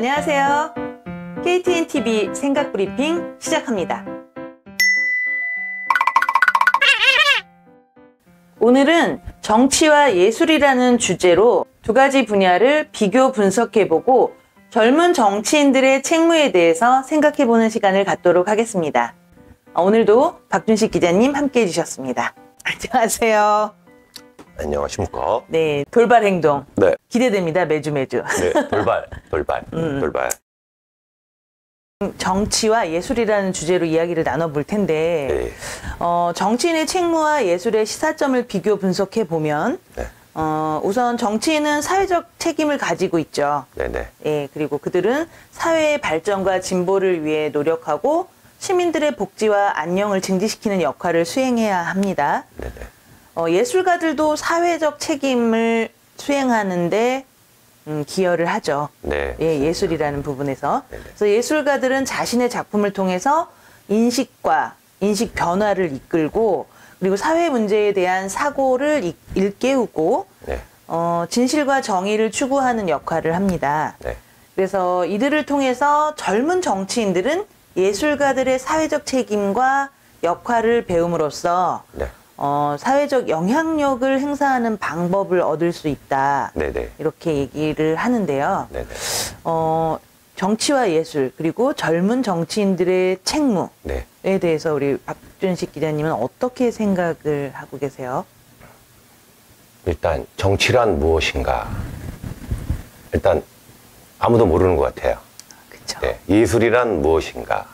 안녕하세요. KTN-TV 생각브리핑 시작합니다. 오늘은 정치와 예술이라는 주제로 두 가지 분야를 비교 분석해보고 젊은 정치인들의 책무에 대해서 생각해보는 시간을 갖도록 하겠습니다. 오늘도 박준식 기자님 함께해 주셨습니다. 안녕하세요. 안녕하십니까. 네, 돌발 행동. 네. 기대됩니다. 매주. 네, 돌발. 정치와 예술이라는 주제로 이야기를 나눠볼 텐데, 네. 정치인의 책무와 예술의 시사점을 비교 분석해 보면, 네. 우선 정치인은 사회적 책임을 가지고 있죠. 네네. 예, 그리고 그들은 사회의 발전과 진보를 위해 노력하고 시민들의 복지와 안녕을 증진시키는 역할을 수행해야 합니다. 네네. 예술가들도 사회적 책임을 수행하는데 기여를 하죠. 네. 예, 예술이라는 부분에서. 네네. 그래서 예술가들은 자신의 작품을 통해서 인식 변화를 이끌고 그리고 사회 문제에 대한 사고를 일깨우고 네. 진실과 정의를 추구하는 역할을 합니다. 네. 그래서 이들을 통해서 젊은 정치인들은 예술가들의 사회적 책임과 역할을 배움으로써 네. 사회적 영향력을 행사하는 방법을 얻을 수 있다. 네네. 이렇게 얘기를 하는데요. 네네. 정치와 예술 그리고 젊은 정치인들의 책무에 네. 대해서 우리 박준식 기자님은 어떻게 생각을 하고 계세요? 일단 정치란 무엇인가? 일단 아무도 모르는 것 같아요. 그렇죠. 네. 예술이란 무엇인가?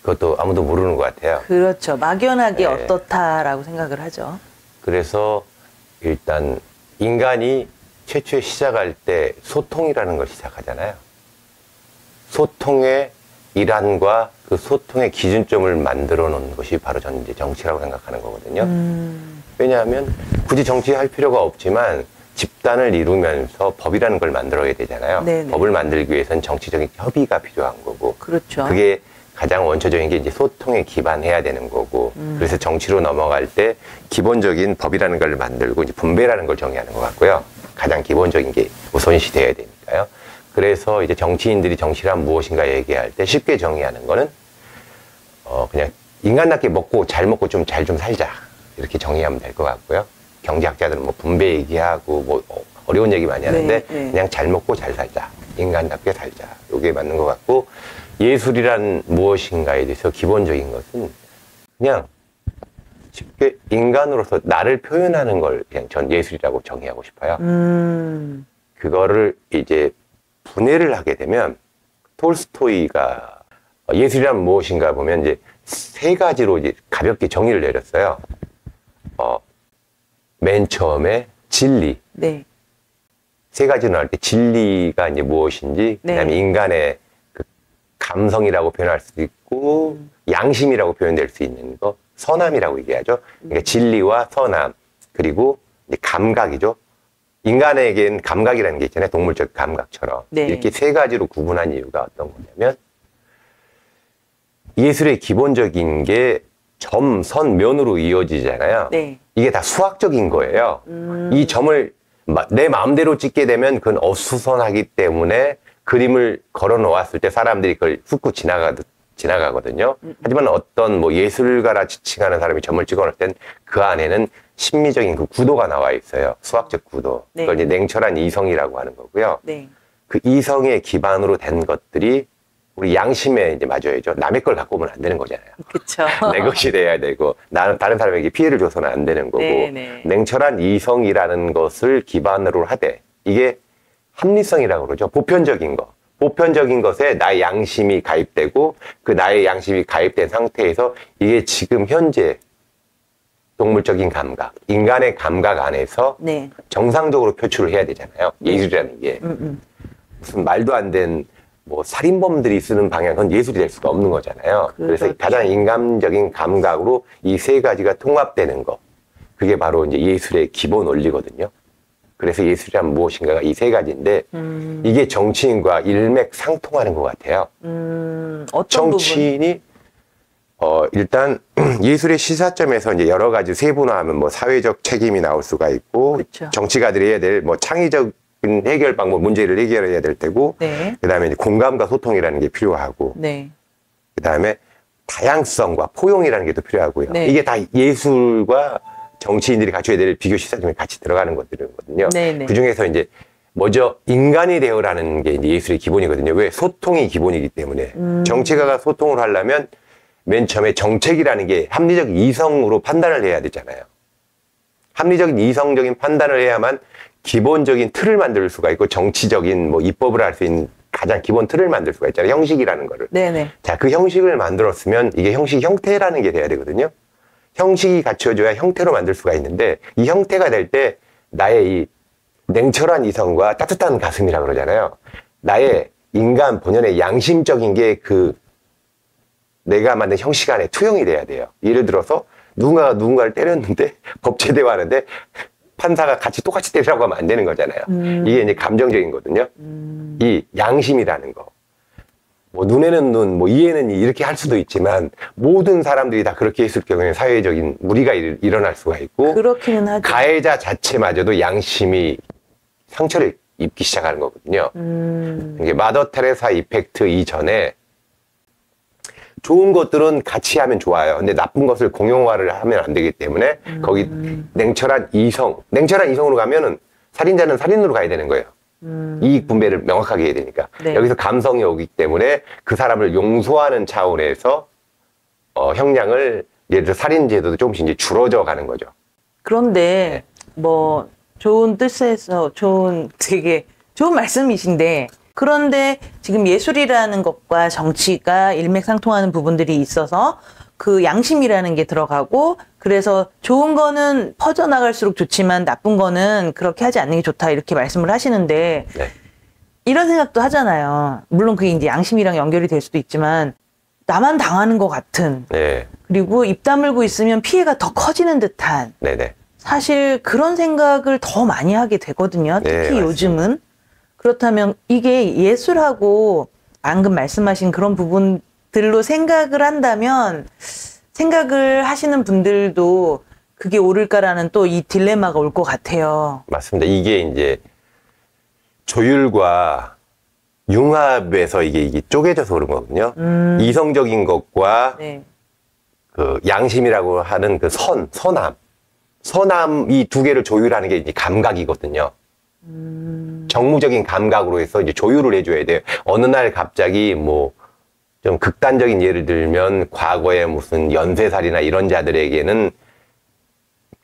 그것도 아무도 모르는 것 같아요. 그렇죠. 막연하게 네. 어떻다라고 생각을 하죠. 그래서 일단 인간이 최초에 시작할 때 소통이라는 걸 시작하잖아요. 소통의 일환과 그 소통의 기준점을 만들어 놓은 것이 바로 저는 이제 정치라고 생각하는 거거든요. 왜냐하면 굳이 정치할 필요가 없지만 집단을 이루면서 법이라는 걸 만들어야 되잖아요. 네네. 법을 만들기 위해서는 정치적인 협의가 필요한 거고. 그렇죠. 그게 가장 원초적인 게 이제 소통에 기반해야 되는 거고. 그래서 정치로 넘어갈 때 기본적인 법이라는 걸 만들고 이제 분배라는 걸 정의하는 것 같고요. 가장 기본적인 게 우선시 돼야 되니까요. 그래서 이제 정치인들이 정치란 무엇인가 얘기할 때 쉽게 정의하는 거는 그냥 인간답게 잘 먹고 좀 잘 좀 살자 이렇게 정의하면 될 것 같고요. 경제학자들은 뭐 분배 얘기하고 뭐 어려운 얘기 많이 하는데 네. 그냥 잘 먹고 잘 살자, 인간답게 살자, 이게 맞는 것 같고. 예술이란 무엇인가에 대해서 기본적인 것은 그냥 쉽게 인간으로서 나를 표현하는 걸 그냥 전 예술이라고 정의하고 싶어요. 그거를 이제 분해를 하게 되면 톨스토이가 예술이란 무엇인가 보면 이제 세 가지로 이제 가볍게 정의를 내렸어요. 맨 처음에 진리. 네. 세 가지로 나올 때 진리가 이제 무엇인지, 네. 그다음에 인간의 감성이라고 표현할 수도 있고 양심이라고 표현될 수 있는 거, 선함이라고 얘기하죠. 그러니까 진리와 선함, 그리고 이제 감각이죠. 인간에겐 감각이라는 게 있잖아요. 동물적 감각처럼. 네. 이렇게 세 가지로 구분한 이유가 어떤 거냐면 예술의 기본적인 게 점, 선, 면으로 이어지잖아요. 네. 이게 다 수학적인 거예요. 이 점을 내 마음대로 찍게 되면 그건 어수선하기 때문에 그림을 걸어 놓았을 때 사람들이 그걸 훑고 지나가거든요. 하지만 어떤 뭐 예술가라 지칭하는 사람이 점을 찍어 놓을 땐 그 안에는 심미적인 그 구도가 나와 있어요. 수학적 구도. 네. 그걸 이제 냉철한 이성이라고 하는 거고요. 네. 그 이성의 기반으로 된 것들이 우리 양심에 이제 맞아야죠. 남의 걸 갖고 오면 안 되는 거잖아요. 그렇죠. 내 것이 돼야 되고 다른 사람에게 피해를 줘서는 안 되는 거고. 네네. 냉철한 이성이라는 것을 기반으로 하되 이게 합리성이라고 그러죠. 보편적인 거. 보편적인 것에 나의 양심이 가입되고 그 나의 양심이 가입된 상태에서 이게 지금 현재 동물적인 감각, 인간의 감각 안에서 네. 정상적으로 표출을 해야 되잖아요. 예술이라는 게. 무슨 말도 안 된 뭐 살인범들이 쓰는 방향은 예술이 될 수가 없는 거잖아요. 그래서 그렇죠. 가장 인간적인 감각으로 이 세 가지가 통합되는 거. 그게 바로 이제 예술의 기본 원리거든요. 그래서 예술이란 무엇인가가 이 세 가지인데 이게 정치인과 일맥상통하는 것 같아요. 어떤 정치인이 일단 예술의 시사점에서 이제 여러 가지 세분화하면 뭐 사회적 책임이 나올 수가 있고 그쵸. 정치가들이 해야 될 뭐 창의적인 해결 방법, 문제를 해결해야 될 테고, 네. 그다음에 이제 공감과 소통이라는 게 필요하고, 네. 그다음에 다양성과 포용이라는 게 또 필요하고요. 네. 이게 다 예술과 정치인들이 갖춰야 될 비교 시스템에 같이 들어가는 것들이거든요. 네, 네. 그 중에서 이제 먼저 인간이 되어라는 게 이제 예술의 기본이거든요. 왜? 소통이 기본이기 때문에. 정치가가 소통을 하려면 맨 처음에 정책이라는 게 합리적 이성으로 판단을 해야 되잖아요. 합리적인 이성적인 판단을 해야만 기본적인 틀을 만들 수가 있고 정치적인 뭐 입법을 할 수 있는 가장 기본 틀을 만들 수가 있잖아요. 형식이라는 거를. 네네. 자, 그 형식을 만들었으면 이게 형식 형태라는 게 돼야 되거든요. 형식이 갖춰져야 형태로 만들 수가 있는데 이 형태가 될 때 나의 이 냉철한 이성과 따뜻한 가슴이라고 그러잖아요. 나의 인간 본연의 양심적인 게 그 내가 만든 형식 안에 투영이 돼야 돼요. 예를 들어서 누군가가 누군가를 때렸는데 법제대화 하는데 판사가 같이 똑같이 때리라고 하면 안 되는 거잖아요. 이게 이제 감정적인 거거든요. 이 양심이라는 거. 뭐 눈에는 눈, 뭐 이에는 이 이렇게 할 수도 있지만 모든 사람들이 다 그렇게 했을 경우에 사회적인 무리가 일어날 수가 있고 그렇기는 하죠. 가해자 자체마저도 양심이 상처를 입기 시작하는 거거든요. 이게 마더 테레사 이펙트 이전에 좋은 것들은 같이 하면 좋아요. 근데 나쁜 것을 공용화를 하면 안 되기 때문에 거기 냉철한 이성으로 가면은 살인자는 살인으로 가야 되는 거예요. 이익 분배를 명확하게 해야 되니까. 네. 여기서 감성이 오기 때문에 그 사람을 용서하는 차원에서 형량을 예를 들어 살인 제도도 조금씩 이제 줄어져 가는 거죠. 그런데 뭐 좋은 뜻에서 되게 좋은 말씀이신데 그런데 지금 예술이라는 것과 정치가 일맥상통하는 부분들이 있어서 그 양심이라는 게 들어가고 그래서 좋은 거는 퍼져나갈수록 좋지만 나쁜 거는 그렇게 하지 않는 게 좋다 이렇게 말씀을 하시는데 네. 이런 생각도 하잖아요. 물론 그게 이제 양심이랑 연결이 될 수도 있지만 나만 당하는 것 같은 네. 그리고 입 다물고 있으면 피해가 더 커지는 듯한 네네. 사실 그런 생각을 더 많이 하게 되거든요. 특히 네, 맞습니다. 요즘은. 그렇다면 이게 예술하고 방금 말씀하신 그런 부분들로 생각을 한다면 생각을 하시는 분들도 그게 옳을까라는 또 이 딜레마가 올 것 같아요. 맞습니다. 이게 이제 조율과 융합에서 이게 쪼개져서 그런 거거든요. 이성적인 것과 네. 그 양심이라고 하는 그 선함 이 두 개를 조율하는 게 이제 감각이거든요. 정무적인 감각으로 해서 이제 조율을 해줘야 돼요. 어느 날 갑자기 뭐 좀 극단적인 예를 들면 과거에 무슨 연쇄살이나 이런 자들에게는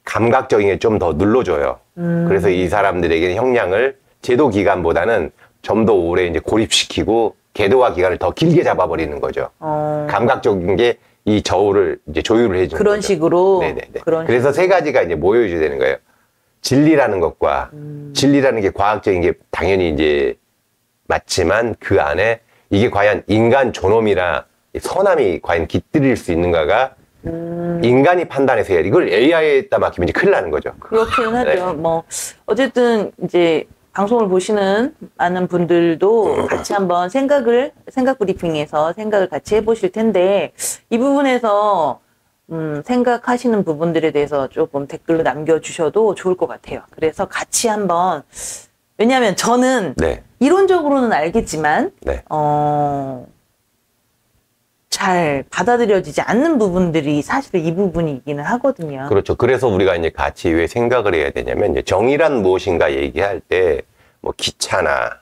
감각적인 게 좀 더 눌러줘요. 그래서 이 사람들에게는 형량을 제도 기간보다는 좀 더 오래 이제 고립시키고 계도화 기간을 더 길게 잡아버리는 거죠. 감각적인 게 이 저울을 이제 조율을 해주는 그런 거죠. 식으로. 네네네. 그런 그래서 세 가지가 이제 모여줘야 되는 거예요. 진리라는 것과 진리라는 게 과학적인 게 당연히 이제 맞지만 그 안에 이게 과연 인간 존엄이나 선함이 과연 깃들일 수 있는가가 인간이 판단해서 해야 돼. 이걸 AI에다 맡기면 이제 큰일 나는 거죠. 그렇기는 하죠. 네. 뭐 어쨌든 이제 방송을 보시는 많은 분들도 같이 한번 생각 브리핑에서 생각을 같이 해보실 텐데 이 부분에서 생각하시는 부분들에 대해서 조금 댓글로 남겨주셔도 좋을 것 같아요. 그래서 같이 한번 왜냐하면 저는 네. 이론적으로는 알겠지만 네. 잘 받아들여지지 않는 부분들이 사실은 이 부분이기는 하거든요. 그렇죠. 그래서 우리가 이제 같이 왜 생각을 해야 되냐면 이제 정의란 무엇인가 얘기할 때 뭐 기차나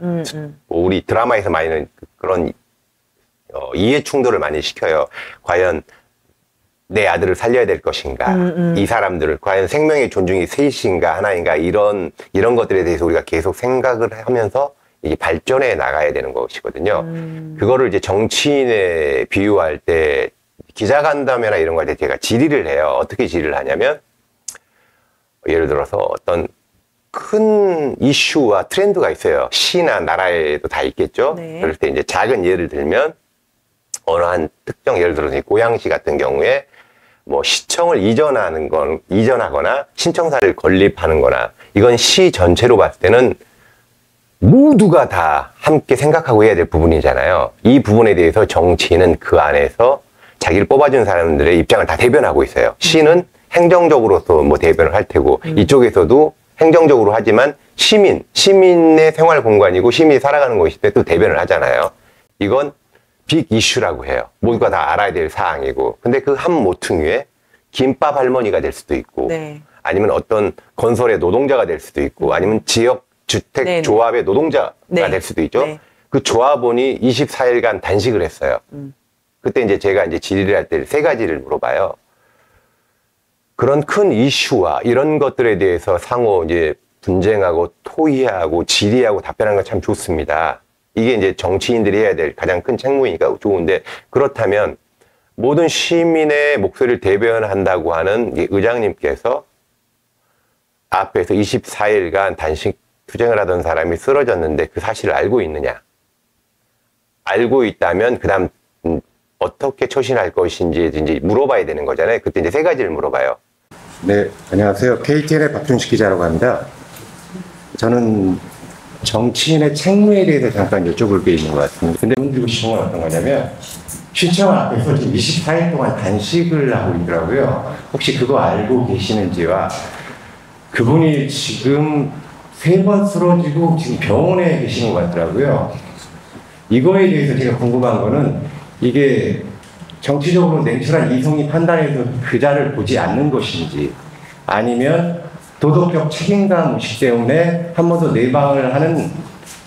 뭐 우리 드라마에서 많이 그런 이해 충돌을 많이 시켜요. 과연 내 아들을 살려야 될 것인가? 이 사람들을 과연 생명의 존중이 셋인가 하나인가? 이런 것들에 대해서 우리가 계속 생각을 하면서 이게 발전해 나가야 되는 것이거든요. 그거를 이제 정치인에 비유할 때 기자간담회나 이런 거 할 때 제가 질의를 해요. 어떻게 질의를 하냐면 예를 들어서 어떤 큰 이슈와 트렌드가 있어요. 시나 나라에도 다 있겠죠. 네. 그럴 때 이제 작은 예를 들면 어느 한 특정 예를 들어서 고양시 같은 경우에 뭐 시청을 이전하거나 신청사를 건립하는 거나 이건 시 전체로 봤을 때는 모두가 다 함께 생각하고 해야 될 부분이잖아요. 이 부분에 대해서 정치인은 그 안에서 자기를 뽑아준 사람들의 입장을 다 대변하고 있어요. 시는 행정적으로서 뭐 대변을 할 테고 이쪽에서도 행정적으로 하지만 시민의 생활 공간이고 시민이 살아가는 곳일 때 또 대변을 하잖아요. 이건 빅 이슈라고 해요. 모두가 다 알아야 될 사항이고. 근데 그 한 모퉁이에 김밥 할머니가 될 수도 있고, 네. 아니면 어떤 건설의 노동자가 될 수도 있고, 아니면 지역 주택 네네. 조합의 노동자가 네. 될 수도 있죠. 네. 그 조합원이 24일간 단식을 했어요. 그때 이제 제가 이제 질의를 할 때 세 가지를 물어봐요. 그런 큰 이슈와 이런 것들에 대해서 상호 이제 분쟁하고 토의하고 질의하고 답변하는 건 참 좋습니다. 이게 이제 정치인들이 해야 될 가장 큰 책무이니까 좋은데, 그렇다면 모든 시민의 목소리를 대변한다고 하는 이 의장님께서 앞에서 24일간 단식 투쟁을 하던 사람이 쓰러졌는데 그 사실을 알고 있느냐? 알고 있다면 그다음 어떻게 처신할 것인지 이제 물어봐야 되는 거잖아요. 그때 이제 세 가지를 물어봐요. 네, 안녕하세요. KTN의 박준식 기자라고 합니다. 저는 정치인의 책무에 대해서 잠깐 여쭤볼 게 있는 것 같습니다. 근데 드리고 싶은 건 어떤 거냐면, 시청 앞에서 지금 24일 동안 단식을 하고 있더라고요. 혹시 그거 알고 계시는지와, 그분이 지금 3번 쓰러지고 지금 병원에 계시는 것 같더라고요. 이거에 대해서 제가 궁금한 거는, 이게 정치적으로 냉철한 이성이 판단해서 그자를 보지 않는 것인지, 아니면 도덕적 책임감 의식 때문에 한 번 더 내방을 하는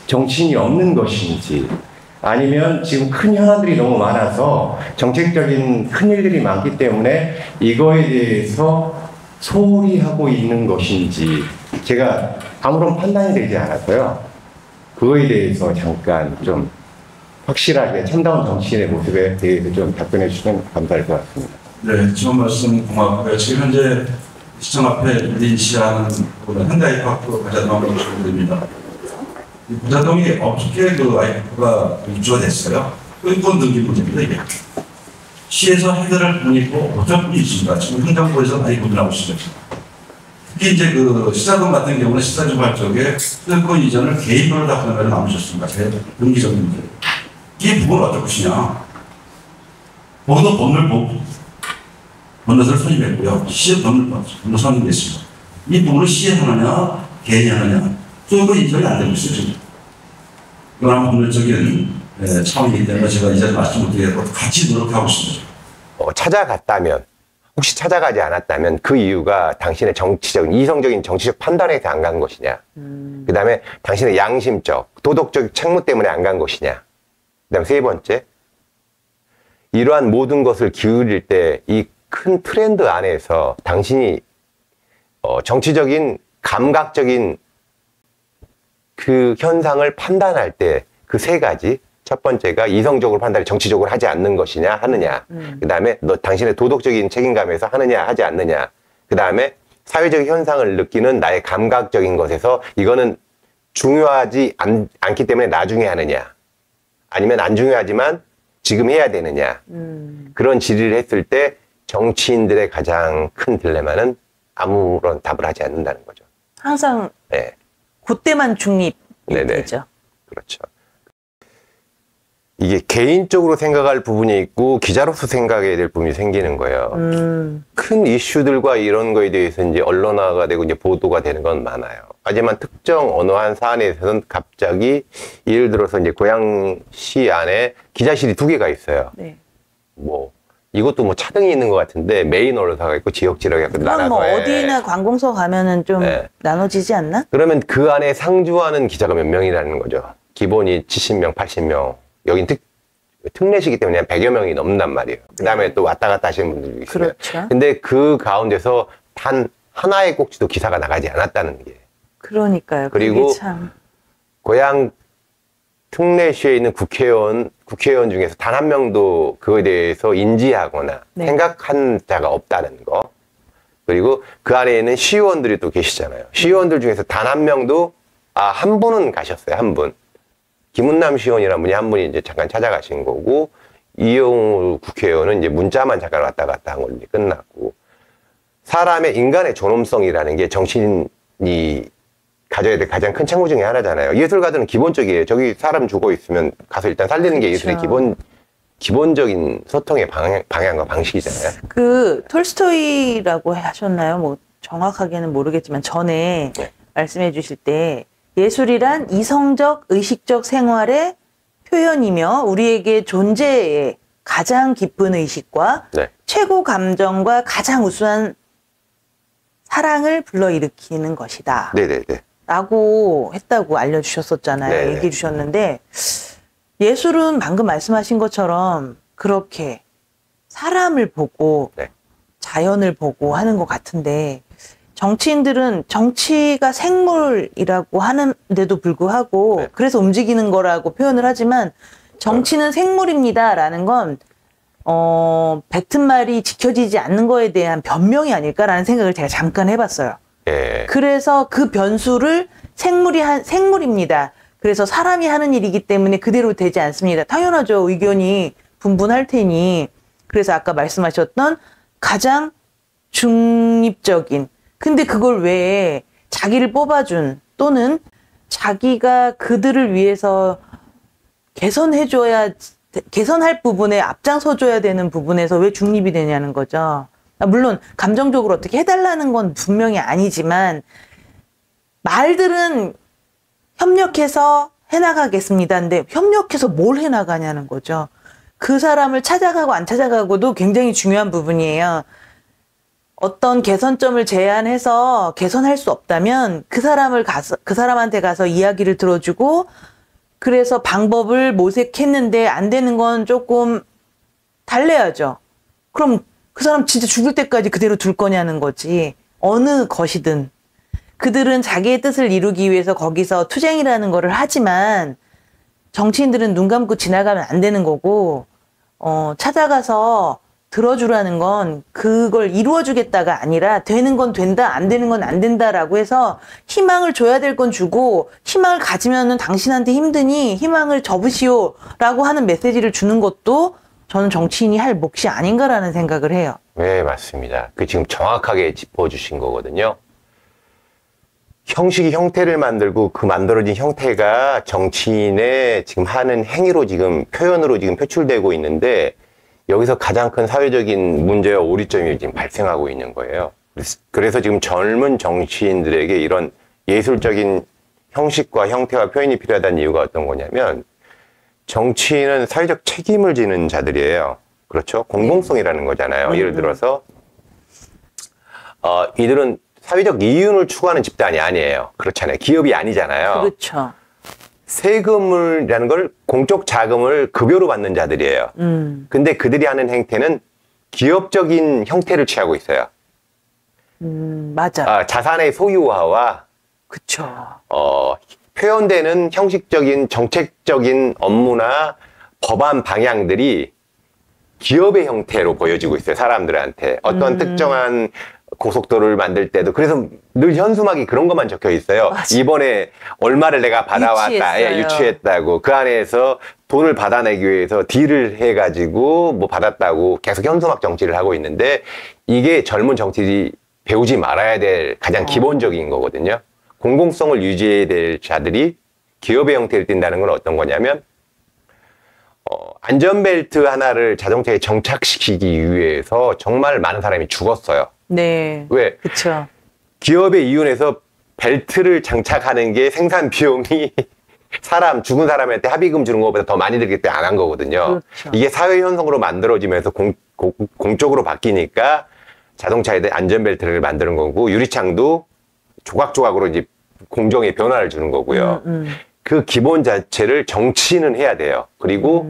정치인이 없는 것인지, 아니면 지금 큰 현안들이 너무 많아서 정책적인 큰 일들이 많기 때문에 이거에 대해서 소홀히 하고 있는 것인지, 제가 아무런 판단이 되지 않아서요. 그거에 대해서 잠깐 좀 확실하게 참다운 정치인의 모습에 대해서 좀 답변해 주시면 감사할 것 같습니다. 네, 지금 말씀 고맙고요. 지금 현재 시청 앞에 인시하는 현대아이파크 과자동으로 소개됩니다. 이 과자동이 어떻게 그 아이파크가 유주가 됐어요? 인권 등기 문제입니다, 이게. 시에서 해결할 분이 있고 어떤 분이 있습니다. 지금 행정부에서 많이 고민하고 있습니다. 특히 이제 그 시사동 같은 경우는 시사주말 쪽에 수도권 이전을 개인으로 다 하는 남으셨습니다. 제 등기적인 문제. 이 부분을 어쩔 것이냐. 거기도 법률서를 선임했고요. 시에 법률 선임했습니다. 이 부분을 시에 하느냐, 개인이 하느냐. 수도권 이전이 안 되고 있어요, 지금. 이건 법률적인 차원이기 때문에 제가 이 자리에 말씀 못 드리고 같이 노력하고 있습니다. 찾아갔다면, 혹시 찾아가지 않았다면 그 이유가 당신의 정치적인, 이성적인 정치적 판단에서 안 간 것이냐. 그 다음에 당신의 양심적, 도덕적 책무 때문에 안 간 것이냐. 그 다음 세 번째, 이러한 모든 것을 기울일 때 이 큰 트렌드 안에서 당신이 정치적인, 감각적인 그 현상을 판단할 때 그 세 가지, 첫 번째가 이성적으로 판단을 정치적으로 하지 않는 것이냐 하느냐, 그 다음에 당신의 도덕적인 책임감에서 하느냐 하지 않느냐, 그 다음에 사회적 현상을 느끼는 나의 감각적인 것에서 이거는 중요하지 않기 때문에 나중에 하느냐, 아니면 안 중요하지만 지금 해야 되느냐. 그런 질의를 했을 때 정치인들의 가장 큰 딜레마는 아무런 답을 하지 않는다는 거죠. 항상 네. 그때만 중립이 네네. 되죠. 그렇죠. 이게 개인적으로 생각할 부분이 있고 기자로서 생각해야 될 부분이 생기는 거예요. 큰 이슈들과 이런 거에 대해서 이제 언론화가 되고 이제 보도가 되는 건 많아요. 하지만 특정 어느 한 사안에 대해서는 갑자기 예를 들어서 이제 고양시 안에 기자실이 2개가 있어요. 네. 뭐 이것도 뭐 차등이 있는 것 같은데 메인 언론사가 있고 지역지라고 해서 그럼 뭐 나눠서 어디나 관공서 가면은 좀 네. 나눠지지 않나? 그러면 그 안에 상주하는 기자가 몇 명이라는 거죠. 기본이 70명, 80명. 여긴 특례시기 때문에 한 100여 명이 넘는단 말이에요. 그 다음에 또 왔다 갔다 하시는 분들도 있어요. 그렇죠. 근데 그 가운데서 단 하나의 꼭지도 기사가 나가지 않았다는 게. 그러니까요. 그리고 그게 참. 고향 특례시에 있는 국회의원 중에서 단 한 명도 그거에 대해서 인지하거나 네. 생각한 자가 없다는 거. 그리고 그 안에 있는 시의원들이 또 계시잖아요. 시의원들 중에서 단 한 명도, 한 분은 가셨어요. 한 분. 김은남 시의원이라는 분이 한 분이 이제 잠깐 찾아가신 거고, 이용우 국회의원은 이제 문자만 잠깐 왔다 갔다 한 걸로 이제 끝났고, 사람의 인간의 존엄성이라는 게 정치인이 가져야 될 가장 큰 책무 중에 하나잖아요. 예술가들은 기본적이에요. 저기 사람 죽어 있으면 가서 일단 살리는 게 예술의 기본적인 소통의 방향과 방식이잖아요. 그 톨스토이라고 하셨나요? 뭐 정확하게는 모르겠지만 전에 네. 말씀해 주실 때 예술이란 이성적, 의식적 생활의 표현이며 우리에게 존재의 가장 깊은 의식과 네. 최고 감정과 가장 우수한 사랑을 불러일으키는 것이다. 네네네. 라고 했다고 알려주셨었잖아요. 네네. 얘기해 주셨는데 예술은 방금 말씀하신 것처럼 그렇게 사람을 보고 네. 자연을 보고 하는 것 같은데 정치인들은 정치가 생물이라고 하는데도 불구하고 네. 그래서 움직이는 거라고 표현을 하지만 정치는 생물입니다라는 건 뱉은 말이 지켜지지 않는 거에 대한 변명이 아닐까라는 생각을 제가 잠깐 해봤어요. 예. 그래서 그 변수를 생물입니다. 그래서 사람이 하는 일이기 때문에 그대로 되지 않습니다. 당연하죠. 의견이 분분할 테니. 그래서 아까 말씀하셨던 가장 중립적인. 근데 그걸 왜 자기를 뽑아준 또는 자기가 그들을 위해서 개선할 부분에 앞장서줘야 되는 부분에서 왜 중립이 되냐는 거죠. 물론 감정적으로 어떻게 해달라는 건 분명히 아니지만 말들은 협력해서 해나가겠습니다. 근데 협력해서 뭘 해나가냐는 거죠. 그 사람을 찾아가고 안 찾아가고도 굉장히 중요한 부분이에요. 어떤 개선점을 제안해서 개선할 수 없다면 그 사람한테 가서 이야기를 들어주고 그래서 방법을 모색했는데 안 되는 건 조금 달래야죠. 그럼 그 사람 진짜 죽을 때까지 그대로 둘 거냐는 거지. 어느 것이든. 그들은 자기의 뜻을 이루기 위해서 거기서 투쟁이라는 거를 하지만 정치인들은 눈 감고 지나가면 안 되는 거고 찾아가서 들어주라는 건 그걸 이루어주겠다가 아니라 되는 건 된다, 안 되는 건 안 된다라고 해서 희망을 줘야 될 건 주고 희망을 가지면은 당신한테 힘드니 희망을 접으시오라고 하는 메시지를 주는 것도 저는 정치인이 할 몫이 아닌가라는 생각을 해요. 네, 맞습니다. 그 지금 정확하게 짚어주신 거거든요. 형식이 형태를 만들고 그 만들어진 형태가 정치인의 지금 하는 행위로 지금 표현으로 지금 표출되고 있는데 여기서 가장 큰 사회적인 문제와 오리점이 지금 발생하고 있는 거예요. 그래서 지금 젊은 정치인들에게 이런 예술적인 형식과 형태와 표현이 필요하다는 이유가 어떤 거냐면 정치인은 사회적 책임을 지는 자들이에요. 그렇죠? 공공성이라는 거잖아요. 예를 들어서 이들은 사회적 이윤을 추구하는 집단이 아니에요. 그렇잖아요. 기업이 아니잖아요. 그렇죠. 세금이라는 걸 공적 자금을 급여로 받는 자들이에요. 근데 그들이 하는 행태는 기업적인 형태를 취하고 있어요. 맞아. 자산의 소유화와 그쵸. 표현되는 형식적인 정책적인 업무나 법안 방향들이 기업의 형태로 보여지고 있어요. 사람들한테. 어떤 특정한 고속도로를 만들 때도 그래서 늘 현수막이 그런 것만 적혀 있어요. 맞아. 이번에 얼마를 내가 받아왔다. 예, 유치했다고. 그 안에서 돈을 받아내기 위해서 딜을 해가지고 뭐 받았다고 계속 현수막 정치를 하고 있는데 이게 젊은 정치인이 배우지 말아야 될 가장 기본적인 거거든요. 공공성을 유지해야 될 자들이 기업의 형태를 띈다는 건 어떤 거냐면 안전벨트 하나를 자동차에 정착시키기 위해서 정말 많은 사람이 죽었어요. 네. 왜? 그쵸. 기업의 이윤에서 벨트를 장착하는 게 생산 비용이 죽은 사람한테 합의금 주는 것보다 더 많이 들기 때문에 안 한 거거든요. 그렇죠. 이게 사회 현상으로 만들어지면서 공적으로 바뀌니까 자동차에 대한 안전벨트를 만드는 거고 유리창도 조각조각으로 이제 공정의 변화를 주는 거고요. 그 기본 자체를 정치는 해야 돼요. 그리고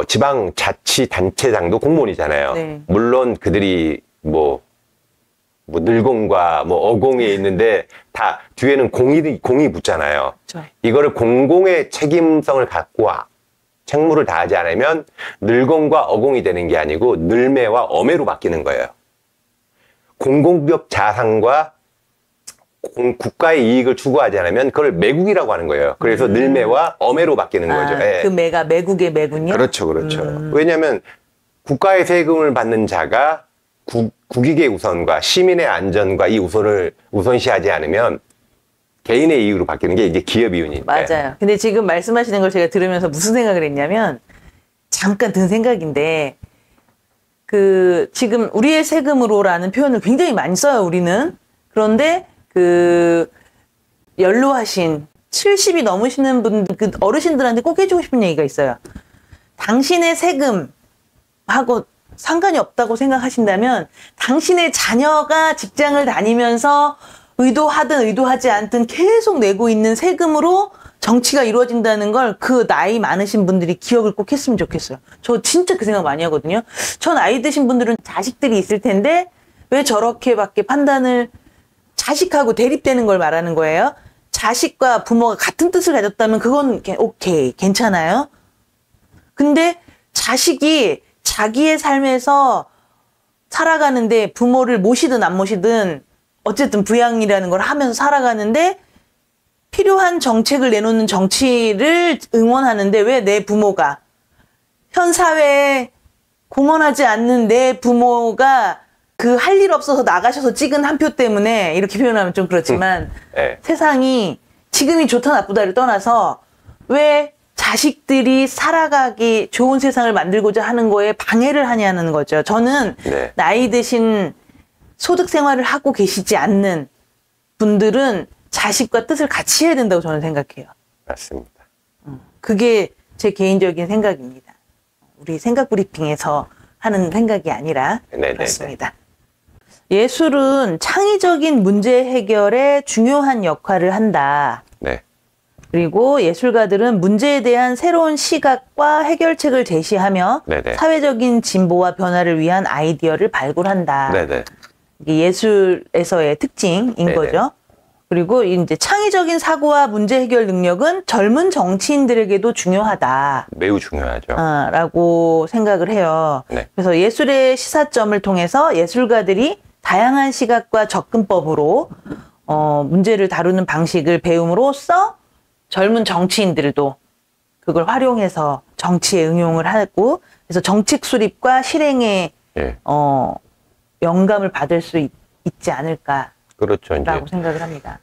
지방자치단체장도 공무원이잖아요. 네. 물론 그들이 뭐 늘공과 뭐 어공에 있는데 다 뒤에는 공이 붙잖아요. 그렇죠. 이거를 공공의 책임성을 갖고 책무를 다하지 않으면 늘공과 어공이 되는 게 아니고 늘매와 어매로 바뀌는 거예요. 공공기업 자산과 국가의 이익을 추구하지 않으면 그걸 매국이라고 하는 거예요. 그래서 늘매와 어매로 바뀌는 거죠. 예. 그 매가 매국의 매군요? 그렇죠, 그렇죠. 왜냐하면 국가의 세금을 받는 자가 국익의 우선과 시민의 안전과 이 우선을 우선시하지 않으면 개인의 이익으로 바뀌는 게 이제 기업 이윤이니까. 맞아요. 근데 지금 말씀하시는 걸 제가 들으면서 무슨 생각을 했냐면 잠깐 든 생각인데 지금 우리의 세금으로라는 표현을 굉장히 많이 써요, 우리는. 그런데 그 연로하신 70이 넘으시는 분들, 그 어르신들한테 꼭 해주고 싶은 얘기가 있어요. 당신의 세금하고 상관이 없다고 생각하신다면 당신의 자녀가 직장을 다니면서 의도하든 의도하지 않든 계속 내고 있는 세금으로 정치가 이루어진다는 걸 그 나이 많으신 분들이 기억을 꼭 했으면 좋겠어요. 저 진짜 그 생각 많이 하거든요. 저 나이 드신 분들은 자식들이 있을 텐데 왜 저렇게밖에 판단을 자식하고 대립되는 걸 말하는 거예요. 자식과 부모가 같은 뜻을 가졌다면 그건 오케이, 괜찮아요. 근데 자식이 자기의 삶에서 살아가는데 부모를 모시든 안 모시든 어쨌든 부양이라는 걸 하면서 살아가는데 필요한 정책을 내놓는 정치를 응원하는데 왜 내 부모가 현 사회에 공헌하지 않는 내 부모가 그 할 일 없어서 나가셔서 찍은 한 표 때문에 이렇게 표현하면 좀 그렇지만 네. 세상이 지금이 좋다 나쁘다를 떠나서 왜 자식들이 살아가기 좋은 세상을 만들고자 하는 거에 방해를 하냐는 거죠. 저는 네. 나이 드신 소득 생활을 하고 계시지 않는 분들은 자식과 뜻을 같이 해야 된다고 저는 생각해요. 맞습니다. 그게 제 개인적인 생각입니다. 우리 생각 브리핑에서 하는 생각이 아니라 네네네. 그렇습니다. 예술은 창의적인 문제 해결에 중요한 역할을 한다. 네. 그리고 예술가들은 문제에 대한 새로운 시각과 해결책을 제시하며 네네. 사회적인 진보와 변화를 위한 아이디어를 발굴한다. 네네. 이게 예술에서의 특징인 네네. 거죠. 그리고 이제 창의적인 사고와 문제 해결 능력은 젊은 정치인들에게도 중요하다. 매우 중요하죠. 라고 생각을 해요. 네. 그래서 예술의 시사점을 통해서 예술가들이 다양한 시각과 접근법으로 문제를 다루는 방식을 배움으로써 젊은 정치인들도 그걸 활용해서 정치에 응용을 하고 그래서 정책 수립과 실행에 예. 영감을 받을 수 있지 않을까라고 그렇죠. 이제 생각을 합니다.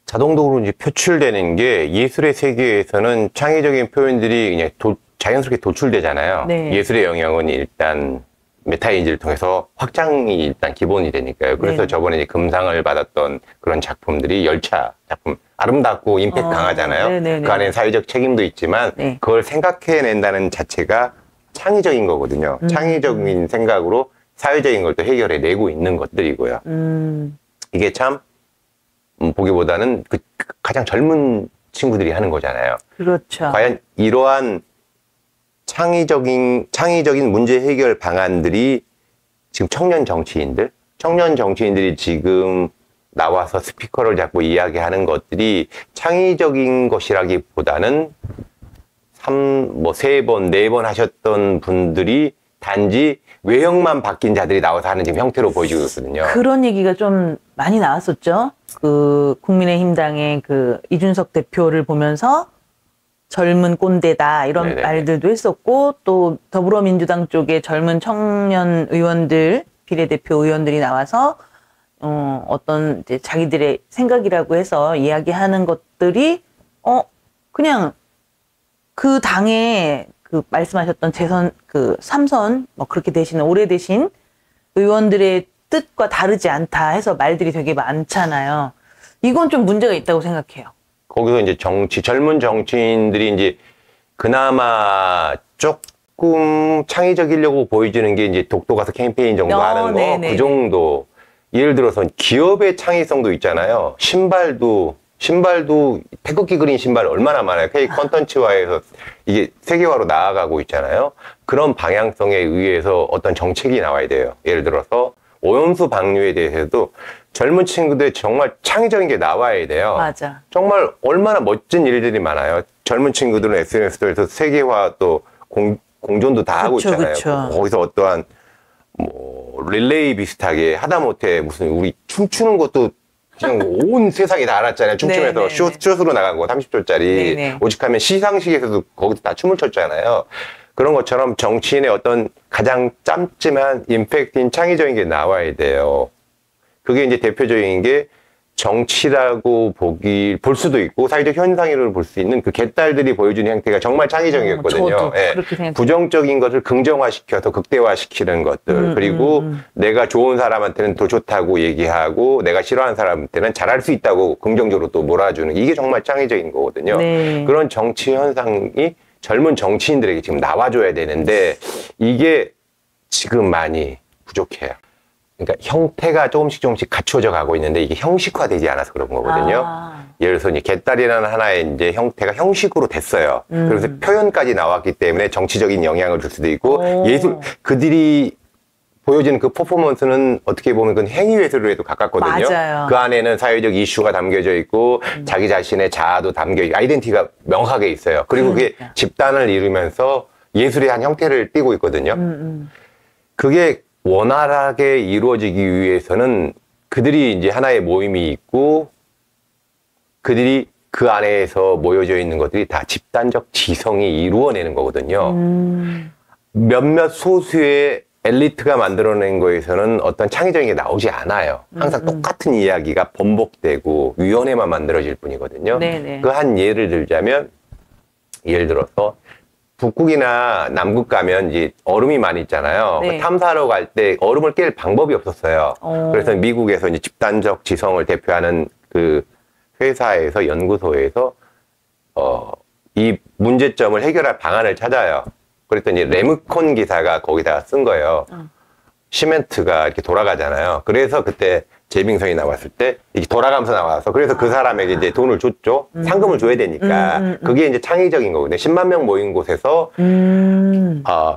자동적으로 이제 표출되는 게 예술의 세계에서는 창의적인 표현들이 그냥 자연스럽게 도출되잖아요. 네. 예술의 영역은 일단 메타인지를 통해서 확장이 일단 기본이 되니까요. 그래서 네. 저번에 이제 금상을 받았던 그런 작품들이 열차 작품, 아름답고 임팩트 강하잖아요. 네네네. 그 안에 사회적 책임도 있지만 네. 그걸 생각해낸다는 자체가 창의적인 거거든요. 창의적인 생각으로 사회적인 걸 또 해결해내고 있는 것들이고요. 이게 참 보기보다는 가장 젊은 친구들이 하는 거잖아요. 그렇죠. 과연 이러한 창의적인 문제 해결 방안들이 지금 청년 정치인들이 지금 나와서 스피커를 잡고 이야기하는 것들이 창의적인 것이라기보다는 3번, 4번 하셨던 분들이 단지 외형만 바뀐 자들이 나와서 하는 지금 형태로 보여지고 있거든요. 그런 얘기가 좀 많이 나왔었죠. 그 국민의힘당의 그 이준석 대표를 보면서 젊은 꼰대다 이런 네네. 말들도 했었고 또 더불어민주당 쪽에 젊은 청년 의원들 비례대표 의원들이 나와서 어떤 이제 자기들의 생각이라고 해서 이야기하는 것들이 그냥 그 당에 그 말씀하셨던 재선 그 3선 뭐 그렇게 되시는 오래되신 의원들의 뜻과 다르지 않다 해서 말들이 되게 많잖아요. 이건 좀 문제가 있다고 생각해요. 거기서 이제 젊은 정치인들이 이제 그나마 조금 창의적이려고 보여지는 게 이제 독도 가서 캠페인 정도 하는 거, 네네. 그 정도. 예를 들어서 기업의 창의성도 있잖아요. 신발도 태극기 그린 신발 얼마나 많아요. K 컨텐츠화해서 이게 세계화로 나아가고 있잖아요. 그런 방향성에 의해서 어떤 정책이 나와야 돼요. 예를 들어서 오염수 방류에 대해서도 젊은 친구들 정말 창의적인 게 나와야 돼요. 맞아. 정말 얼마나 멋진 일들이 많아요. 젊은 친구들은 SNS도 해서 세계화 또 공존도 다 하고 그쵸, 있잖아요. 그쵸. 거기서 어떠한 릴레이 비슷하게 하다못해 무슨 우리 춤추는 것도 그냥 온 세상이 다 알았잖아요. 춤추면서 네네네. 숏으로 나간 거 30초짜리. 네네. 오직하면 시상식에서도 거기서 다 춤을 췄잖아요. 그런 것처럼 정치인의 어떤 가장 짧지만 임팩트인 창의적인 게 나와야 돼요. 그게 이제 대표적인 게 정치라고 볼 수도 있고 사회적 현상으로 볼 수 있는 그 개딸들이 보여주는 형태가 정말 창의적이었거든요. 저도 예. 그렇게 생각해요. 부정적인 것을 긍정화시켜서 극대화시키는 것들 그리고 내가 좋은 사람한테는 더 좋다고 얘기하고 내가 싫어하는 사람한테는 잘할 수 있다고 긍정적으로 또 몰아주는 이게 정말 창의적인 거거든요. 네. 그런 정치 현상이 젊은 정치인들에게 지금 나와줘야 되는데 이게 지금 많이 부족해요. 그러니까 형태가 조금씩 갖추어져 가고 있는데 이게 형식화되지 않아서 그런 거거든요. 예를 들어서 개딸이라는 하나의 이제 형태가 형식으로 됐어요. 그래서 표현까지 나왔기 때문에 정치적인 영향을 줄 수도 있고 그들이 보여지는 그 퍼포먼스는 어떻게 보면 그건 행위예술에도 가깝거든요. 맞아요. 그 안에는 사회적 이슈가 담겨져 있고 자기 자신의 자아도 담겨 있고 아이덴티티가 명확하게 있어요. 그리고 그게 집단을 이루면서 예술의 한 형태를 띠고 있거든요. 그게 원활하게 이루어지기 위해서는 그들이 이제 하나의 모임이 있고 그들이 그 안에서 모여져 있는 것들이 다 집단적 지성이 이루어내는 거거든요. 몇몇 소수의 엘리트가 만들어낸 거에서는 어떤 창의적인 게 나오지 않아요. 항상 똑같은 이야기가 번복되고 위원회만 만들어질 뿐이거든요. 그 한 예를 들자면 예를 들어서 북극이나 남극 가면 이제 얼음이 많이 있잖아요. 네. 탐사하러 갈 때 얼음을 깰 방법이 없었어요. 그래서 미국에서 이제 집단적 지성을 대표하는 그 회사에서 연구소에서 이 문제점을 해결할 방안을 찾아요. 그랬더니 레므콘 기사가 거기다가 쓴 거예요. 시멘트가 이렇게 돌아가잖아요. 그래서 그때 재빙성이 나왔을 때 이렇게 돌아가면서 나와서 그래서 그 사람에게 이제 돈을 줬죠. 상금을 줘야 되니까. 그게 이제 창의적인 거거든요. 10만 명 모인 곳에서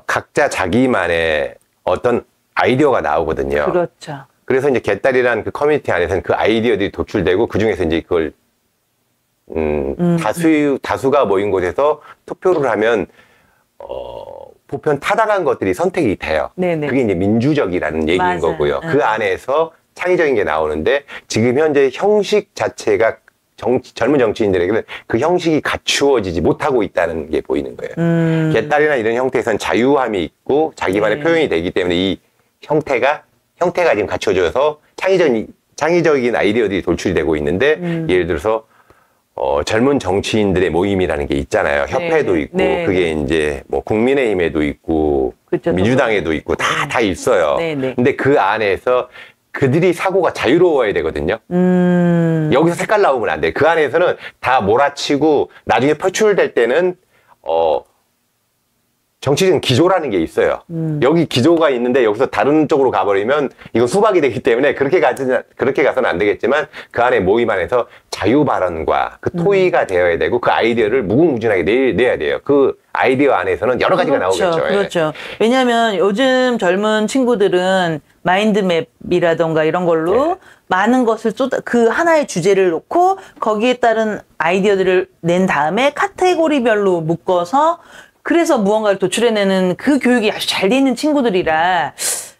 각자 자기만의 어떤 아이디어가 나오거든요. 그렇죠. 그래서 이제 개딸이라는 그 커뮤니티 안에서는 그 아이디어들이 도출되고 그 중에서 이제 그걸 다수가 모인 곳에서 투표를 하면 보편 타당한 것들이 선택이 돼요. 네네. 그게 이제 민주적이라는 얘기인 맞아요. 거고요. 그 안에서 창의적인 게 나오는데 지금 현재 형식 자체가 젊은 정치인들에게는 그 형식이 갖추어지지 못하고 있다는 게 보이는 거예요. 개딸이나 이런 형태에서는 자유함이 있고 자기만의 표현이 되기 때문에 이 형태가 지금 갖춰져서 창의적인 아이디어들이 돌출이 되고 있는데 예를 들어서 젊은 정치인들의 모임이라는 게 있잖아요. 협회도 있고 그게 이제 뭐 국민의힘에도 있고 그렇죠. 민주당에도 있고 다 있어요. 네네. 근데 그 안에서 그들이 사고가 자유로워야 되거든요. 여기서 색깔 나오면 안 돼. 그 안에서는 다 몰아치고 나중에 표출될 때는 정치적인 기조라는 게 있어요. 여기 기조가 있는데 여기서 다른 쪽으로 가버리면 이거 수박이 되기 때문에 그렇게 가서는 안 되겠지만 그 안에 모임 안에서 자유 발언과 그 토의가 되어야 되고 그 아이디어를 무궁무진하게 내야 돼요. 그 아이디어 안에서는 여러 가지가 나오겠죠. 그렇죠. 왜냐하면 요즘 젊은 친구들은 마인드맵이라던가 이런 걸로 많은 것을 그 하나의 주제를 놓고 거기에 따른 아이디어들을 낸 다음에 카테고리별로 묶어서 그래서 무언가를 도출해내는 그 교육이 아주 잘 돼 있는 친구들이라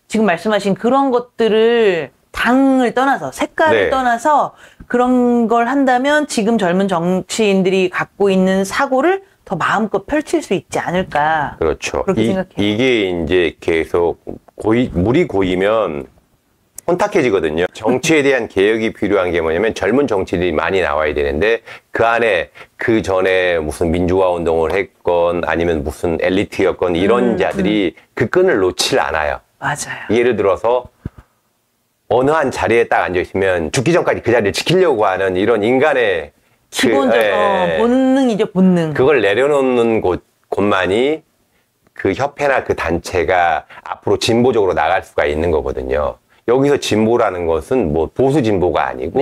지금 말씀하신 그런 것들을 당을 떠나서 색깔을 떠나서 그런 걸 한다면 지금 젊은 정치인들이 갖고 있는 사고를 더 마음껏 펼칠 수 있지 않을까. 그렇죠. 그렇게 생각해요. 이게 이제 계속 물이 고이면 혼탁해지거든요. 정치에 대한 개혁이 필요한 게 뭐냐면 젊은 정치인들이 많이 나와야 되는데 그 안에 그 전에 무슨 민주화 운동을 했건 아니면 무슨 엘리트였건 이런 자들이 그 끈을 놓질 않아요. 맞아요. 예를 들어서 어느 한 자리에 딱 앉아있으면 죽기 전까지 그 자리를 지키려고 하는 이런 인간의 기본적 본능이죠, 본능. 그걸 내려놓는 곳만이 그 협회나 그 단체가 앞으로 진보적으로 나갈 수가 있는 거거든요. 여기서 진보라는 것은 뭐 보수 진보가 아니고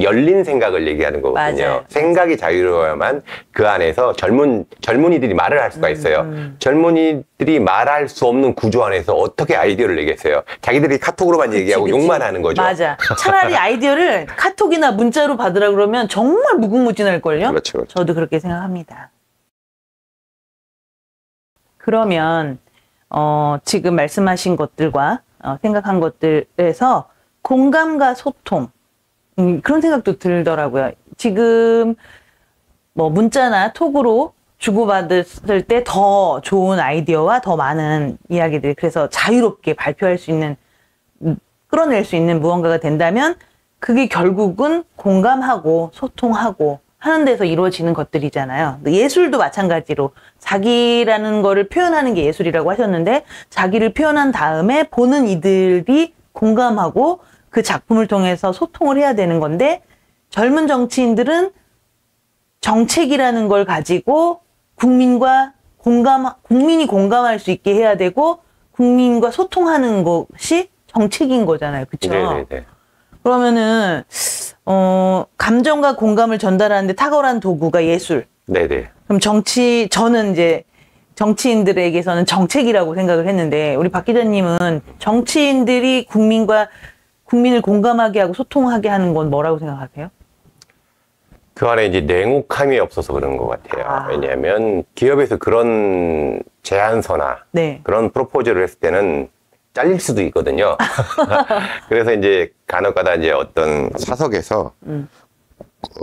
열린 생각을 얘기하는 거거든요. 맞아요. 생각이 자유로워야만 그 안에서 젊은이들이 말을 할 수가 있어요. 젊은이들이 말할 수 없는 구조 안에서 어떻게 아이디어를 내겠어요? 자기들이 카톡으로만 얘기하고 욕만 하는 거죠. 맞아. 차라리 아이디어를 카톡이나 문자로 받으라 그러면 정말 무궁무진할걸요? 그렇죠. 저도 그렇게 생각합니다. 그러면 지금 말씀하신 것들과 생각한 것들에서 공감과 소통 그런 생각도 들더라고요. 지금 뭐 문자나 톡으로 주고받았을 때 더 좋은 아이디어와 더 많은 이야기들 그래서 자유롭게 발표할 수 있는 끌어낼 수 있는 무언가가 된다면 그게 결국은 공감하고 소통하고 하는 데서 이루어지는 것들이잖아요. 예술도 마찬가지로 자기라는 거를 표현하는 게 예술이라고 하셨는데 자기를 표현한 다음에 보는 이들이 공감하고 그 작품을 통해서 소통을 해야 되는 건데 젊은 정치인들은 정책이라는 걸 가지고 국민이 공감할 수 있게 해야 되고 국민과 소통하는 것이 정책인 거잖아요. 그렇죠? 네네네. 그러면은 감정과 공감을 전달하는데 탁월한 도구가 예술. 네네. 그럼 저는 이제 정치인들에게서는 정책이라고 생각을 했는데 우리 박 기자님은 정치인들이 국민을 공감하게 하고 소통하게 하는 건 뭐라고 생각하세요? 그 안에 이제 냉혹함이 없어서 그런 것 같아요. 왜냐하면 기업에서 그런 제안서나 네. 그런 프로포즈를 했을 때는 잘릴 수도 있거든요. 그래서 이제 간혹가다 이제 어떤 사석에서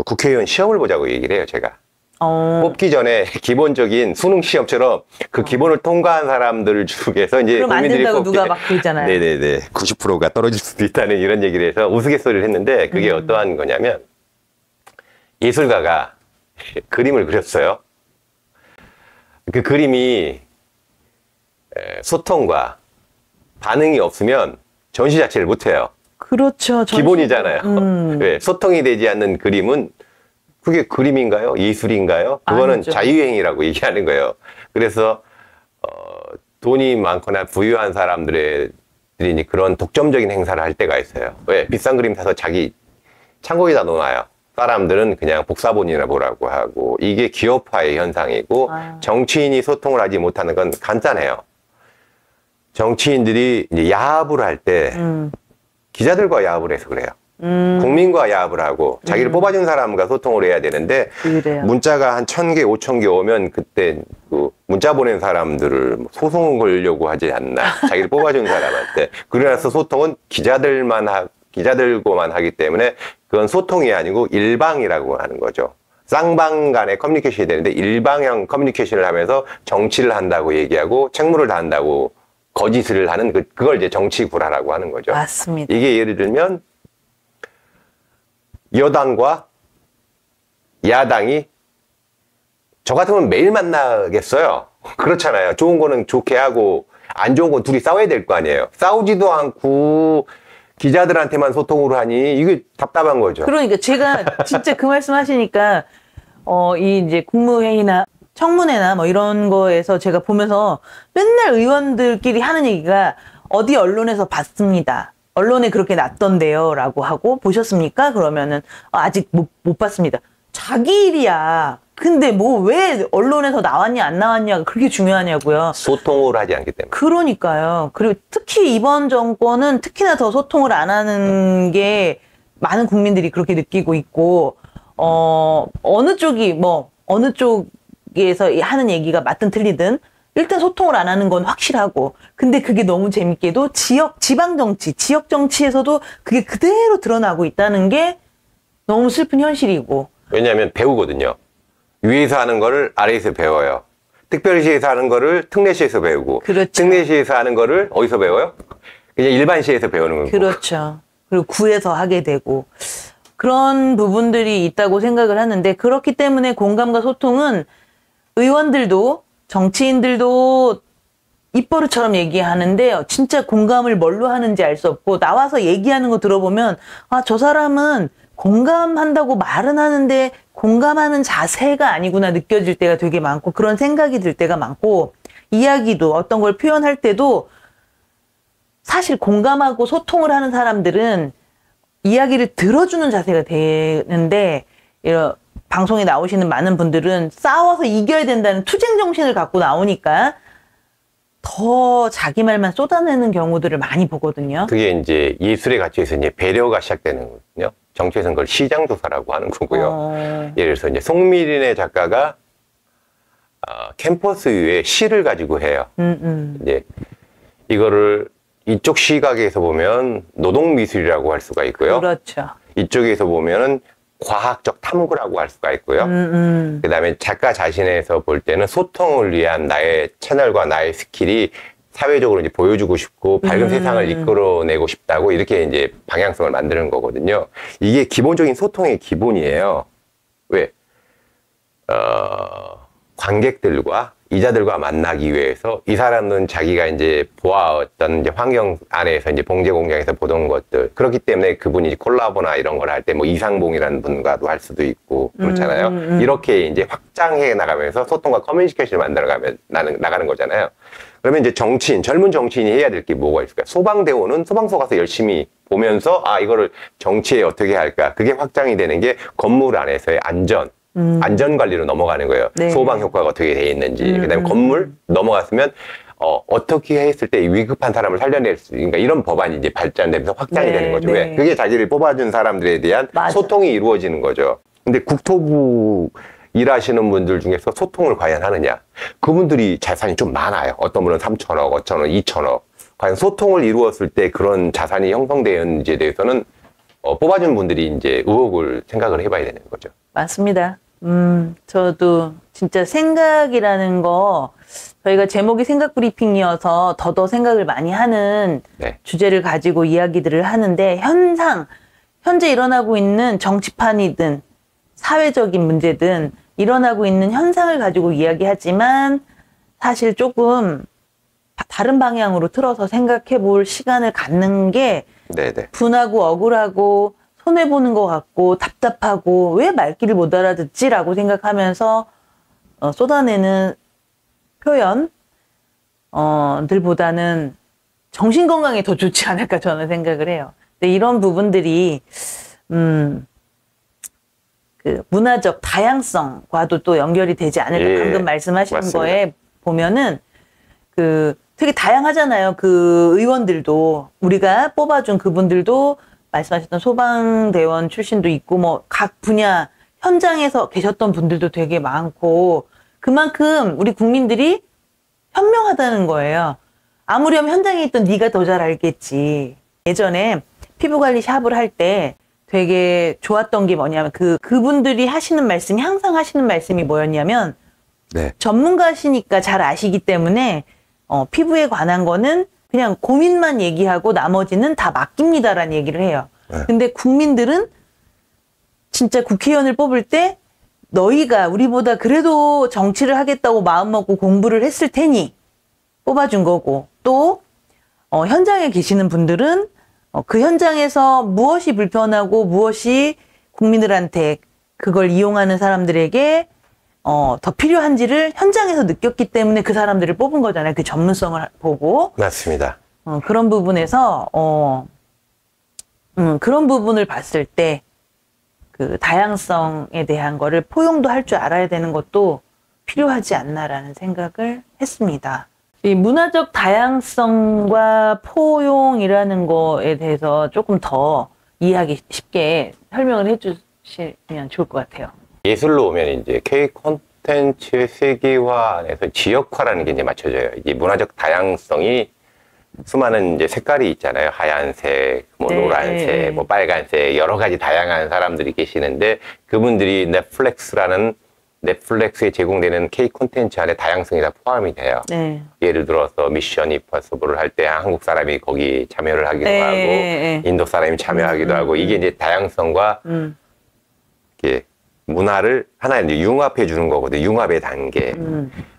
국회의원 시험을 보자고 얘기를 해요, 제가. 뽑기 전에 기본적인 수능 시험처럼 그 기본을 통과한 사람들 중에서 이제 그럼 안 국민들이 된다고 뽑기 누가 막 그러잖아요. 네네네. 90%가 떨어질 수도 있다는 이런 얘기를 해서 우스갯소리를 했는데 그게 어떠한 거냐면 예술가가 그림을 그렸어요. 그 그림이 소통과 반응이 없으면 전시 자체를 못해요. 그렇죠. 기본이잖아요. 네, 소통이 되지 않는 그림은 그게 그림인가요? 예술인가요? 그거는 아니죠. 자유행위라고 얘기하는 거예요. 그래서 돈이 많거나 부유한 사람들이 그런 독점적인 행사를 할 때가 있어요. 왜? 비싼 그림 사서 자기 창고에다 놓아요. 사람들은 그냥 복사본이나 보라고 하고 이게 기업화의 현상이고 정치인이 소통을 하지 못하는 건 간단해요. 정치인들이 이제 야합을 할 때 기자들과 야합을 해서 그래요. 국민과 야합을 하고 자기를 뽑아준 사람과 소통을 해야 되는데 그래요. 문자가 한 1000개, 5000개 오면 그때 그 문자 보낸 사람들을 소송을 걸려고 하지 않나. 자기를 뽑아준 사람한테. 그래서 소통은 기자들과만 하기 때문에 그건 소통이 아니고 일방이라고 하는 거죠. 쌍방 간의 커뮤니케이션이 되는데 일방형 커뮤니케이션을 하면서 정치를 한다고 얘기하고 책무를 다한다고 거짓을 하는 그걸 이제 정치구라라고 하는 거죠. 맞습니다. 이게 예를 들면 여당과 야당이 저 같으면 매일 만나겠어요. 그렇잖아요. 좋은 거는 좋게 하고 안 좋은 건 둘이 싸워야 될 거 아니에요. 싸우지도 않고 기자들한테만 소통을 하니 이게 답답한 거죠. 그러니까 제가 진짜 그 말씀 하시니까 이 이제 국무회의나 청문회나 뭐 이런 거에서 제가 보면서 맨날 의원들끼리 하는 얘기가 어디 언론에서 봤습니다. 언론에 그렇게 났던데요. 라고 하고 보셨습니까? 그러면은 아직 못 봤습니다. 자기 일이야. 근데 뭐 왜 언론에서 나왔냐 안 나왔냐가 그렇게 중요하냐고요. 소통을 하지 않기 때문에. 그러니까요. 그리고 특히 이번 정권은 특히나 더 소통을 안 하는 게 많은 국민들이 그렇게 느끼고 있고 어느 쪽에서 하는 얘기가 맞든 틀리든 일단 소통을 안 하는 건 확실하고 근데 그게 너무 재밌게도 지방 정치, 지역 정치에서도 그게 그대로 드러나고 있다는 게 너무 슬픈 현실이고. 왜냐하면 배우거든요. 위에서 하는 거를 아래에서 배워요. 특별시에서 하는 거를 특례시에서 배우고 그렇죠. 특례시에서 하는 거를 어디서 배워요? 그냥 일반시에서 배우는 거고. 그렇죠. 그리고 구에서 하게 되고 그런 부분들이 있다고 생각을 하는데 그렇기 때문에 공감과 소통은 의원들도 정치인들도 입버릇처럼 얘기하는데 진짜 공감을 뭘로 하는지 알 수 없고 나와서 얘기하는 거 들어보면 저 사람은 공감한다고 말은 하는데 공감하는 자세가 아니구나 느껴질 때가 되게 많고 그런 생각이 들 때가 많고 이야기도 어떤 걸 표현할 때도 사실 공감하고 소통을 하는 사람들은 이야기를 들어주는 자세가 되는데 이런 방송에 나오시는 많은 분들은 싸워서 이겨야 된다는 투쟁 정신을 갖고 나오니까 더 자기 말만 쏟아내는 경우들을 많이 보거든요. 그게 이제 예술의 가치에서 이제 배려가 시작되는 거거든요. 정치에서는 그걸 시장조사라고 하는 거고요. 예를 들어서 이제 송미린의 작가가 캠퍼스 위에 시를 가지고 해요. 이제 이거를 이쪽 시각에서 보면 노동미술이라고 할 수가 있고요. 그렇죠. 이쪽에서 보면은 과학적 탐구라고 할 수가 있고요. 그 다음에 작가 자신에서 볼 때는 소통을 위한 나의 채널과 나의 스킬이 사회적으로 이제 보여주고 싶고 밝은 세상을 이끌어내고 싶다고 이렇게 이제 방향성을 만드는 거거든요. 이게 기본적인 소통의 기본이에요. 왜? 관객들과 이자들과 만나기 위해서 이 사람은 자기가 이제 보아왔던 이제 환경 안에서 이제 봉제 공장에서 보던 것들 그렇기 때문에 그분이 콜라보나 이런 걸 할 때 뭐 이상봉이라는 분과도 할 수도 있고 그렇잖아요. 이렇게 이제 확장해 나가면서 소통과 커뮤니케이션을 만들어 가면 나가는 거잖아요. 그러면 이제 정치인, 젊은 정치인이 해야 될 게 뭐가 있을까요? 소방대원은 소방서 가서 열심히 보면서 아 이거를 정치에 어떻게 할까? 그게 확장이 되는 게 건물 안에서의 안전관리로 넘어가는 거예요. 네. 소방 효과가 어떻게 돼 있는지. 그다음에 건물 넘어갔으면 어떻게 했을 때 위급한 사람을 살려낼 수 있는가 이런 법안이 이제 발전되면서 확장이 네, 되는 거죠. 네. 왜? 그게 자기를 뽑아준 사람들에 대한 맞아. 소통이 이루어지는 거죠. 근데 국토부 일하시는 분들 중에서 소통을 과연 하느냐? 그분들이 자산이 좀 많아요. 어떤 분은 3천억, 5천억, 2천억. 과연 소통을 이루었을 때 그런 자산이 형성되는지에 대해서는 뽑아준 분들이 이제 의혹을 생각을 해봐야 되는 거죠. 맞습니다. 저도 진짜 생각이라는 거, 저희가 제목이 생각 브리핑이어서 더더 생각을 많이 하는 네. 주제를 가지고 이야기들을 하는데, 현재 일어나고 있는 정치판이든 사회적인 문제든 일어나고 있는 현상을 가지고 이야기하지만, 사실 조금 다른 방향으로 틀어서 생각해 볼 시간을 갖는 게 네네. 분하고 억울하고 손해보는 것 같고 답답하고 왜 말귀를 못 알아듣지라고 생각하면서 쏟아내는 표현들보다는 정신건강에 더 좋지 않을까 저는 생각을 해요. 근데 이런 부분들이 그 문화적 다양성과도 또 연결이 되지 않을까. 예, 방금 말씀하신 맞습니다. 거에 보면은 그 되게 다양하잖아요. 그 의원들도 우리가 뽑아준 그분들도 말씀하셨던 소방대원 출신도 있고 뭐 각 분야 현장에서 계셨던 분들도 되게 많고 그만큼 우리 국민들이 현명하다는 거예요. 아무렴 현장에 있던 네가 더 잘 알겠지. 예전에 피부관리 샵을 할 때 되게 좋았던 게 뭐냐면 그분들이 하시는 말씀이 항상 하시는 말씀이 뭐였냐면 네. 전문가시니까 잘 아시기 때문에 피부에 관한 거는 그냥 고민만 얘기하고 나머지는 다 맡깁니다라는 얘기를 해요. 네. 근데 국민들은 진짜 국회의원을 뽑을 때 너희가 우리보다 그래도 정치를 하겠다고 마음먹고 공부를 했을 테니 뽑아준 거고 또 현장에 계시는 분들은 그 현장에서 무엇이 불편하고 무엇이 국민들한테 그걸 이용하는 사람들에게 더 필요한지를 현장에서 느꼈기 때문에 그 사람들을 뽑은 거잖아요. 그 전문성을 보고. 맞습니다. 그런 부분에서, 그런 부분을 봤을 때, 그 다양성에 대한 거를 포용도 할 줄 알아야 되는 것도 필요하지 않나라는 생각을 했습니다. 이 문화적 다양성과 포용이라는 거에 대해서 조금 더 이해하기 쉽게 설명을 해주시면 좋을 것 같아요. 예술로 오면 이제 K 콘텐츠의 세계화 안에서 지역화라는 게 이제 맞춰져요. 이제 문화적 다양성이 수많은 이제 색깔이 있잖아요. 하얀색, 뭐 네, 노란색, 네. 뭐 빨간색 여러 가지 다양한 사람들이 계시는데 그분들이 넷플릭스에 제공되는 K 콘텐츠 안에 다양성이 다 포함이 돼요. 네. 예를 들어서 미션 임파서블을 할 때 한국 사람이 거기 참여를 하기도 네, 하고 네. 인도 사람이 참여하기도 하고 이게 이제 다양성과 이렇게 문화를 하나 이제 융합해 주는 거거든요. 융합의 단계.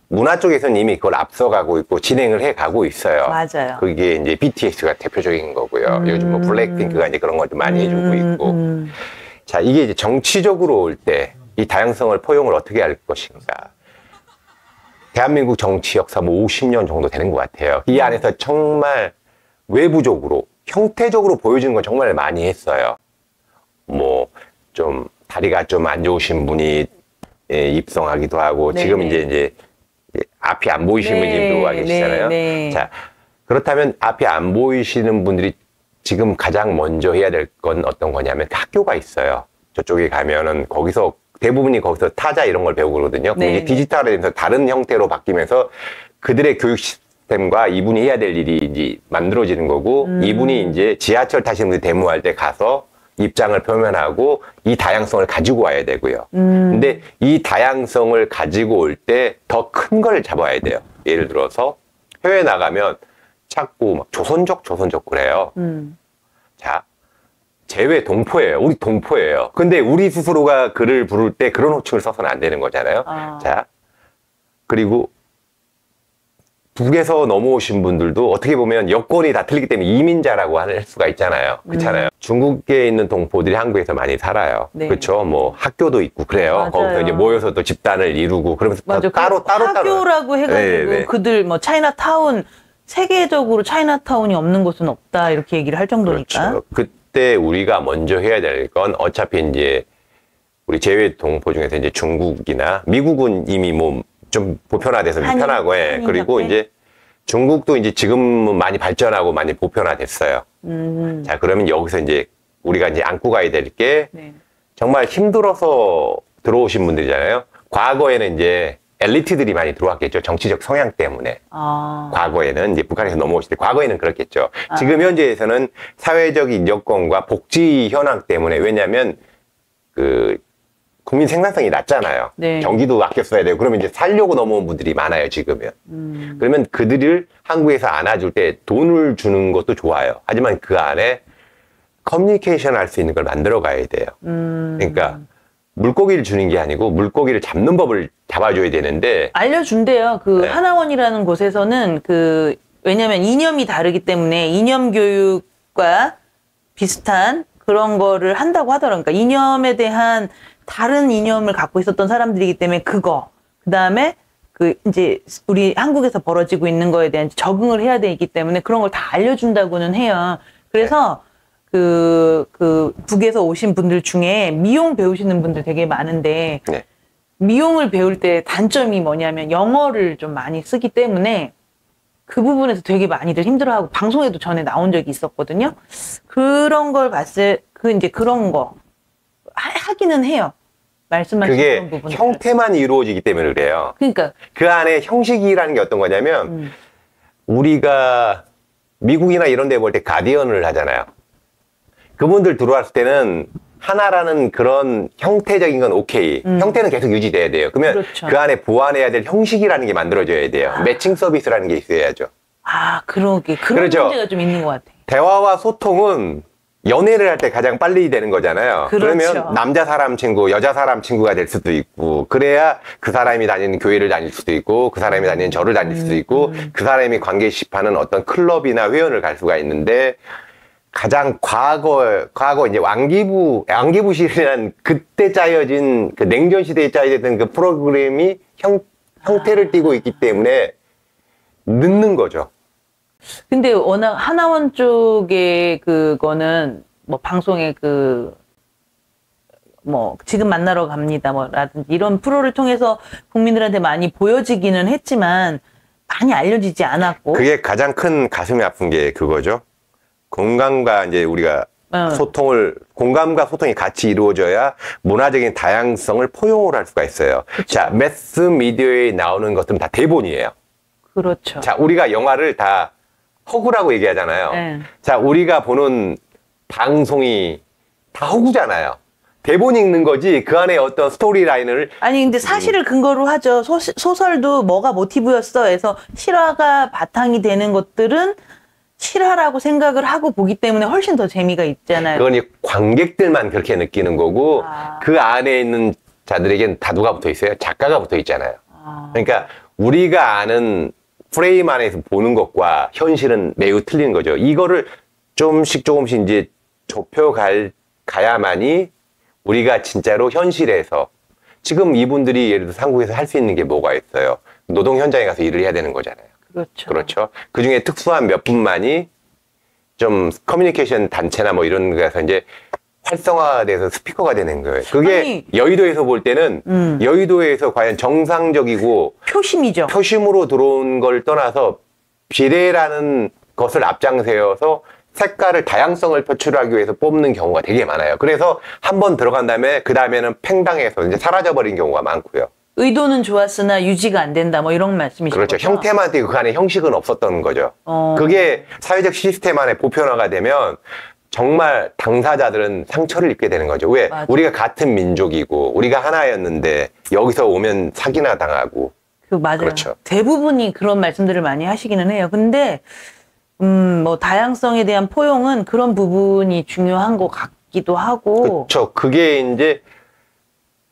문화 쪽에서는 이미 그걸 앞서가고 있고 진행을 해 가고 있어요. 맞아요. 그게 이제 BTS가 대표적인 거고요. 요즘 뭐 블랙핑크가 이제 그런 걸 좀 많이 해주고 있고. 자, 이게 이제 정치적으로 올 때 이 다양성을 포용을 어떻게 할 것인가. 대한민국 정치 역사 뭐 50년 정도 되는 것 같아요. 이 안에서 정말 외부적으로, 형태적으로 보여주는 건 정말 많이 했어요. 뭐, 좀, 다리가 좀 안 좋으신 분이 입성하기도 하고, 네, 지금 네. 이제 앞이 안 보이시는 네, 분들도 와 계시잖아요. 네, 네. 자, 그렇다면 앞이 안 보이시는 분들이 지금 가장 먼저 해야 될 건 어떤 거냐면 학교가 있어요. 저쪽에 가면은 거기서 대부분이 거기서 타자 이런 걸 배우고 그러거든요. 네. 이게 디지털화되면서 다른 형태로 바뀌면서 그들의 교육 시스템과 이분이 해야 될 일이 이제 만들어지는 거고 이분이 이제 지하철 타시는 분들 데모할 때 가서 입장을 표명하고 이 다양성을 가지고 와야 되고요. 근데 이 다양성을 가지고 올 때 더 큰 걸 잡아야 돼요. 예를 들어서 해외 나가면 자꾸 막 조선족 그래요. 자, 재외 동포예요. 우리 동포예요. 근데 우리 스스로가 글을 부를 때 그런 호칭을 써서는 안 되는 거잖아요. 자, 그리고 북에서 넘어오신 분들도 어떻게 보면 여건이 다 틀리기 때문에 이민자라고 할 수가 있잖아요. 그렇잖아요. 중국에 있는 동포들이 한국에서 많이 살아요. 네. 그렇죠. 뭐 학교도 있고 그래요. 맞아요. 거기서 이제 모여서 또 집단을 이루고 그러면서 맞아. 따로 학교라고 해가지고 네, 네. 그들 뭐 차이나타운 세계적으로 차이나타운이 없는 곳은 없다 이렇게 얘기를 할 정도니까. 그렇죠. 그때 우리가 먼저 해야 될 건 어차피 이제 우리 재외 동포 중에서 이제 중국이나 미국은 이미 뭐 좀 보편화돼서 편하고 해. 그리고 이제 중국도 이제 지금은 많이 발전하고 많이 보편화됐어요. 자, 그러면 여기서 이제 우리가 이제 안고 가야 될 게 네. 정말 힘들어서 들어오신 분들이잖아요. 과거에는 이제 엘리트들이 많이 들어왔겠죠. 정치적 성향 때문에. 과거에는 이제 북한에서 넘어오실 때 과거에는 그렇겠죠. 지금 현재에서는 사회적인 여건과 복지 현황 때문에 왜냐하면 그 국민 생산성이 낮잖아요. 네. 경기도 아껴 써야 되고 그러면 이제 살려고 넘어온 분들이 많아요. 지금은. 그러면 그들을 한국에서 안아줄 때 돈을 주는 것도 좋아요. 하지만 그 안에 커뮤니케이션 할 수 있는 걸 만들어 가야 돼요. 그러니까 물고기를 주는 게 아니고 물고기를 잡는 법을 잡아줘야 되는데 알려준대요. 그 네. 하나원이라는 곳에서는 왜냐면 이념이 다르기 때문에 이념 교육과 비슷한 그런 거를 한다고 하더라고요. 그러니까 이념에 대한 다른 이념을 갖고 있었던 사람들이기 때문에 그다음에 이제 우리 한국에서 벌어지고 있는 거에 대한 적응을 해야 되기 때문에 그런 걸 다 알려준다고는 해요. 그래서 북에서 오신 분들 중에 미용 배우시는 분들 되게 많은데 네. 미용을 배울 때 단점이 뭐냐면 영어를 좀 많이 쓰기 때문에 그 부분에서 되게 많이들 힘들어하고 방송에도 전에 나온 적이 있었거든요. 그런 걸 봤을 이제 그런 거 하기는 해요. 말씀하신 그게 그런 부분들. 형태만 이루어지기 때문에 그래요. 그러니까 그 안에 형식이라는 게 어떤 거냐면 우리가 미국이나 이런 데 볼 때 가디언을 하잖아요. 그분들 들어왔을 때는 하나라는 그런 형태적인 건 오케이. 형태는 계속 유지돼야 돼요. 그러면 그렇죠. 그 안에 보완해야 될 형식이라는 게 만들어져야 돼요. 매칭 서비스라는 게 있어야죠. 그런 그렇죠. 문제가 좀 있는 것 같아. 대화와 소통은 연애를 할 때 가장 빨리 되는 거잖아요. 그렇죠. 그러면 남자 사람 친구, 여자 사람 친구가 될 수도 있고, 그래야 그 사람이 다니는 교회를 다닐 수도 있고, 그 사람이 다니는 절을 다닐 수도 있고, 그 사람이 관계십하는 어떤 클럽이나 회원을 갈 수가 있는데, 가장 과거 이제 왕기부실이라는 그때 짜여진 그 냉전 시대에 짜여진 그 프로그램이 형태를 띠고 있기 때문에 늦는 거죠. 근데 워낙 하나원 쪽에 그거는 뭐 방송에 뭐 지금 만나러 갑니다 라든지 이런 프로를 통해서 국민들한테 많이 보여지기는 했지만 많이 알려지지 않았고 그게 가장 큰 가슴이 아픈 게 그거죠. 공감과 이제 우리가 공감과 소통이 같이 이루어져야 문화적인 다양성을 포용을 할 수가 있어요. 그쵸. 자, 매스 미디어에 나오는 것들은 다 대본이에요. 그렇죠. 자, 우리가 영화를 다 허구라고 얘기하잖아요. 네. 자, 우리가 보는 방송이 다 허구잖아요. 대본 읽는 거지 그 안에 어떤 스토리 라인을 아니 근데 사실을 근거로 하죠. 소설도 뭐가 모티브였어 해서 실화가 바탕이 되는 것들은 실화라고 생각을 하고 보기 때문에 훨씬 더 재미가 있잖아요. 그건 이 관객들만 그렇게 느끼는 거고 그 안에 있는 자들에겐 다 누가 붙어 있어요? 작가가 붙어 있잖아요. 그러니까 우리가 아는 프레임 안에서 보는 것과 현실은 매우 틀린 거죠. 이거를 조금씩 이제 좁혀가야만이 우리가 진짜로 현실에서 지금 이분들이 예를 들어서 한국에서 할 수 있는 게 뭐가 있어요? 노동 현장에 가서 일을 해야 되는 거잖아요. 그렇죠. 그 중에 특수한 몇 분만이 좀 커뮤니케이션 단체나 뭐 이런 데서 이제 활성화돼서 스피커가 되는 거예요. 그게 여의도에서 볼 때는 여의도에서 과연 정상적이고 표심으로 들어온 걸 떠나서 비례라는 것을 앞장세워서 색깔을 다양성을 표출하기 위해서 뽑는 경우가 되게 많아요. 그래서 한번 들어간 다음에 그 다음에는 팽당해서 이제 사라져버린 경우가 많고요. 의도는 좋았으나 유지가 안 된다 뭐 이런 말씀이시죠? 그렇죠. 형태만 띄고 그 안에 형식은 없었던 거죠. 그게 사회적 시스템 안에 보편화가 되면 정말 당사자들은 상처를 입게 되는 거죠. 왜? 맞아. 우리가 같은 민족이고 우리가 하나였는데 여기서 오면 사기나 당하고 맞아요. 그렇죠. 대부분이 그런 말씀들을 많이 하시기는 해요. 근데 뭐 다양성에 대한 포용은 그런 부분이 중요한 것 같기도 하고. 그렇죠. 그게 이제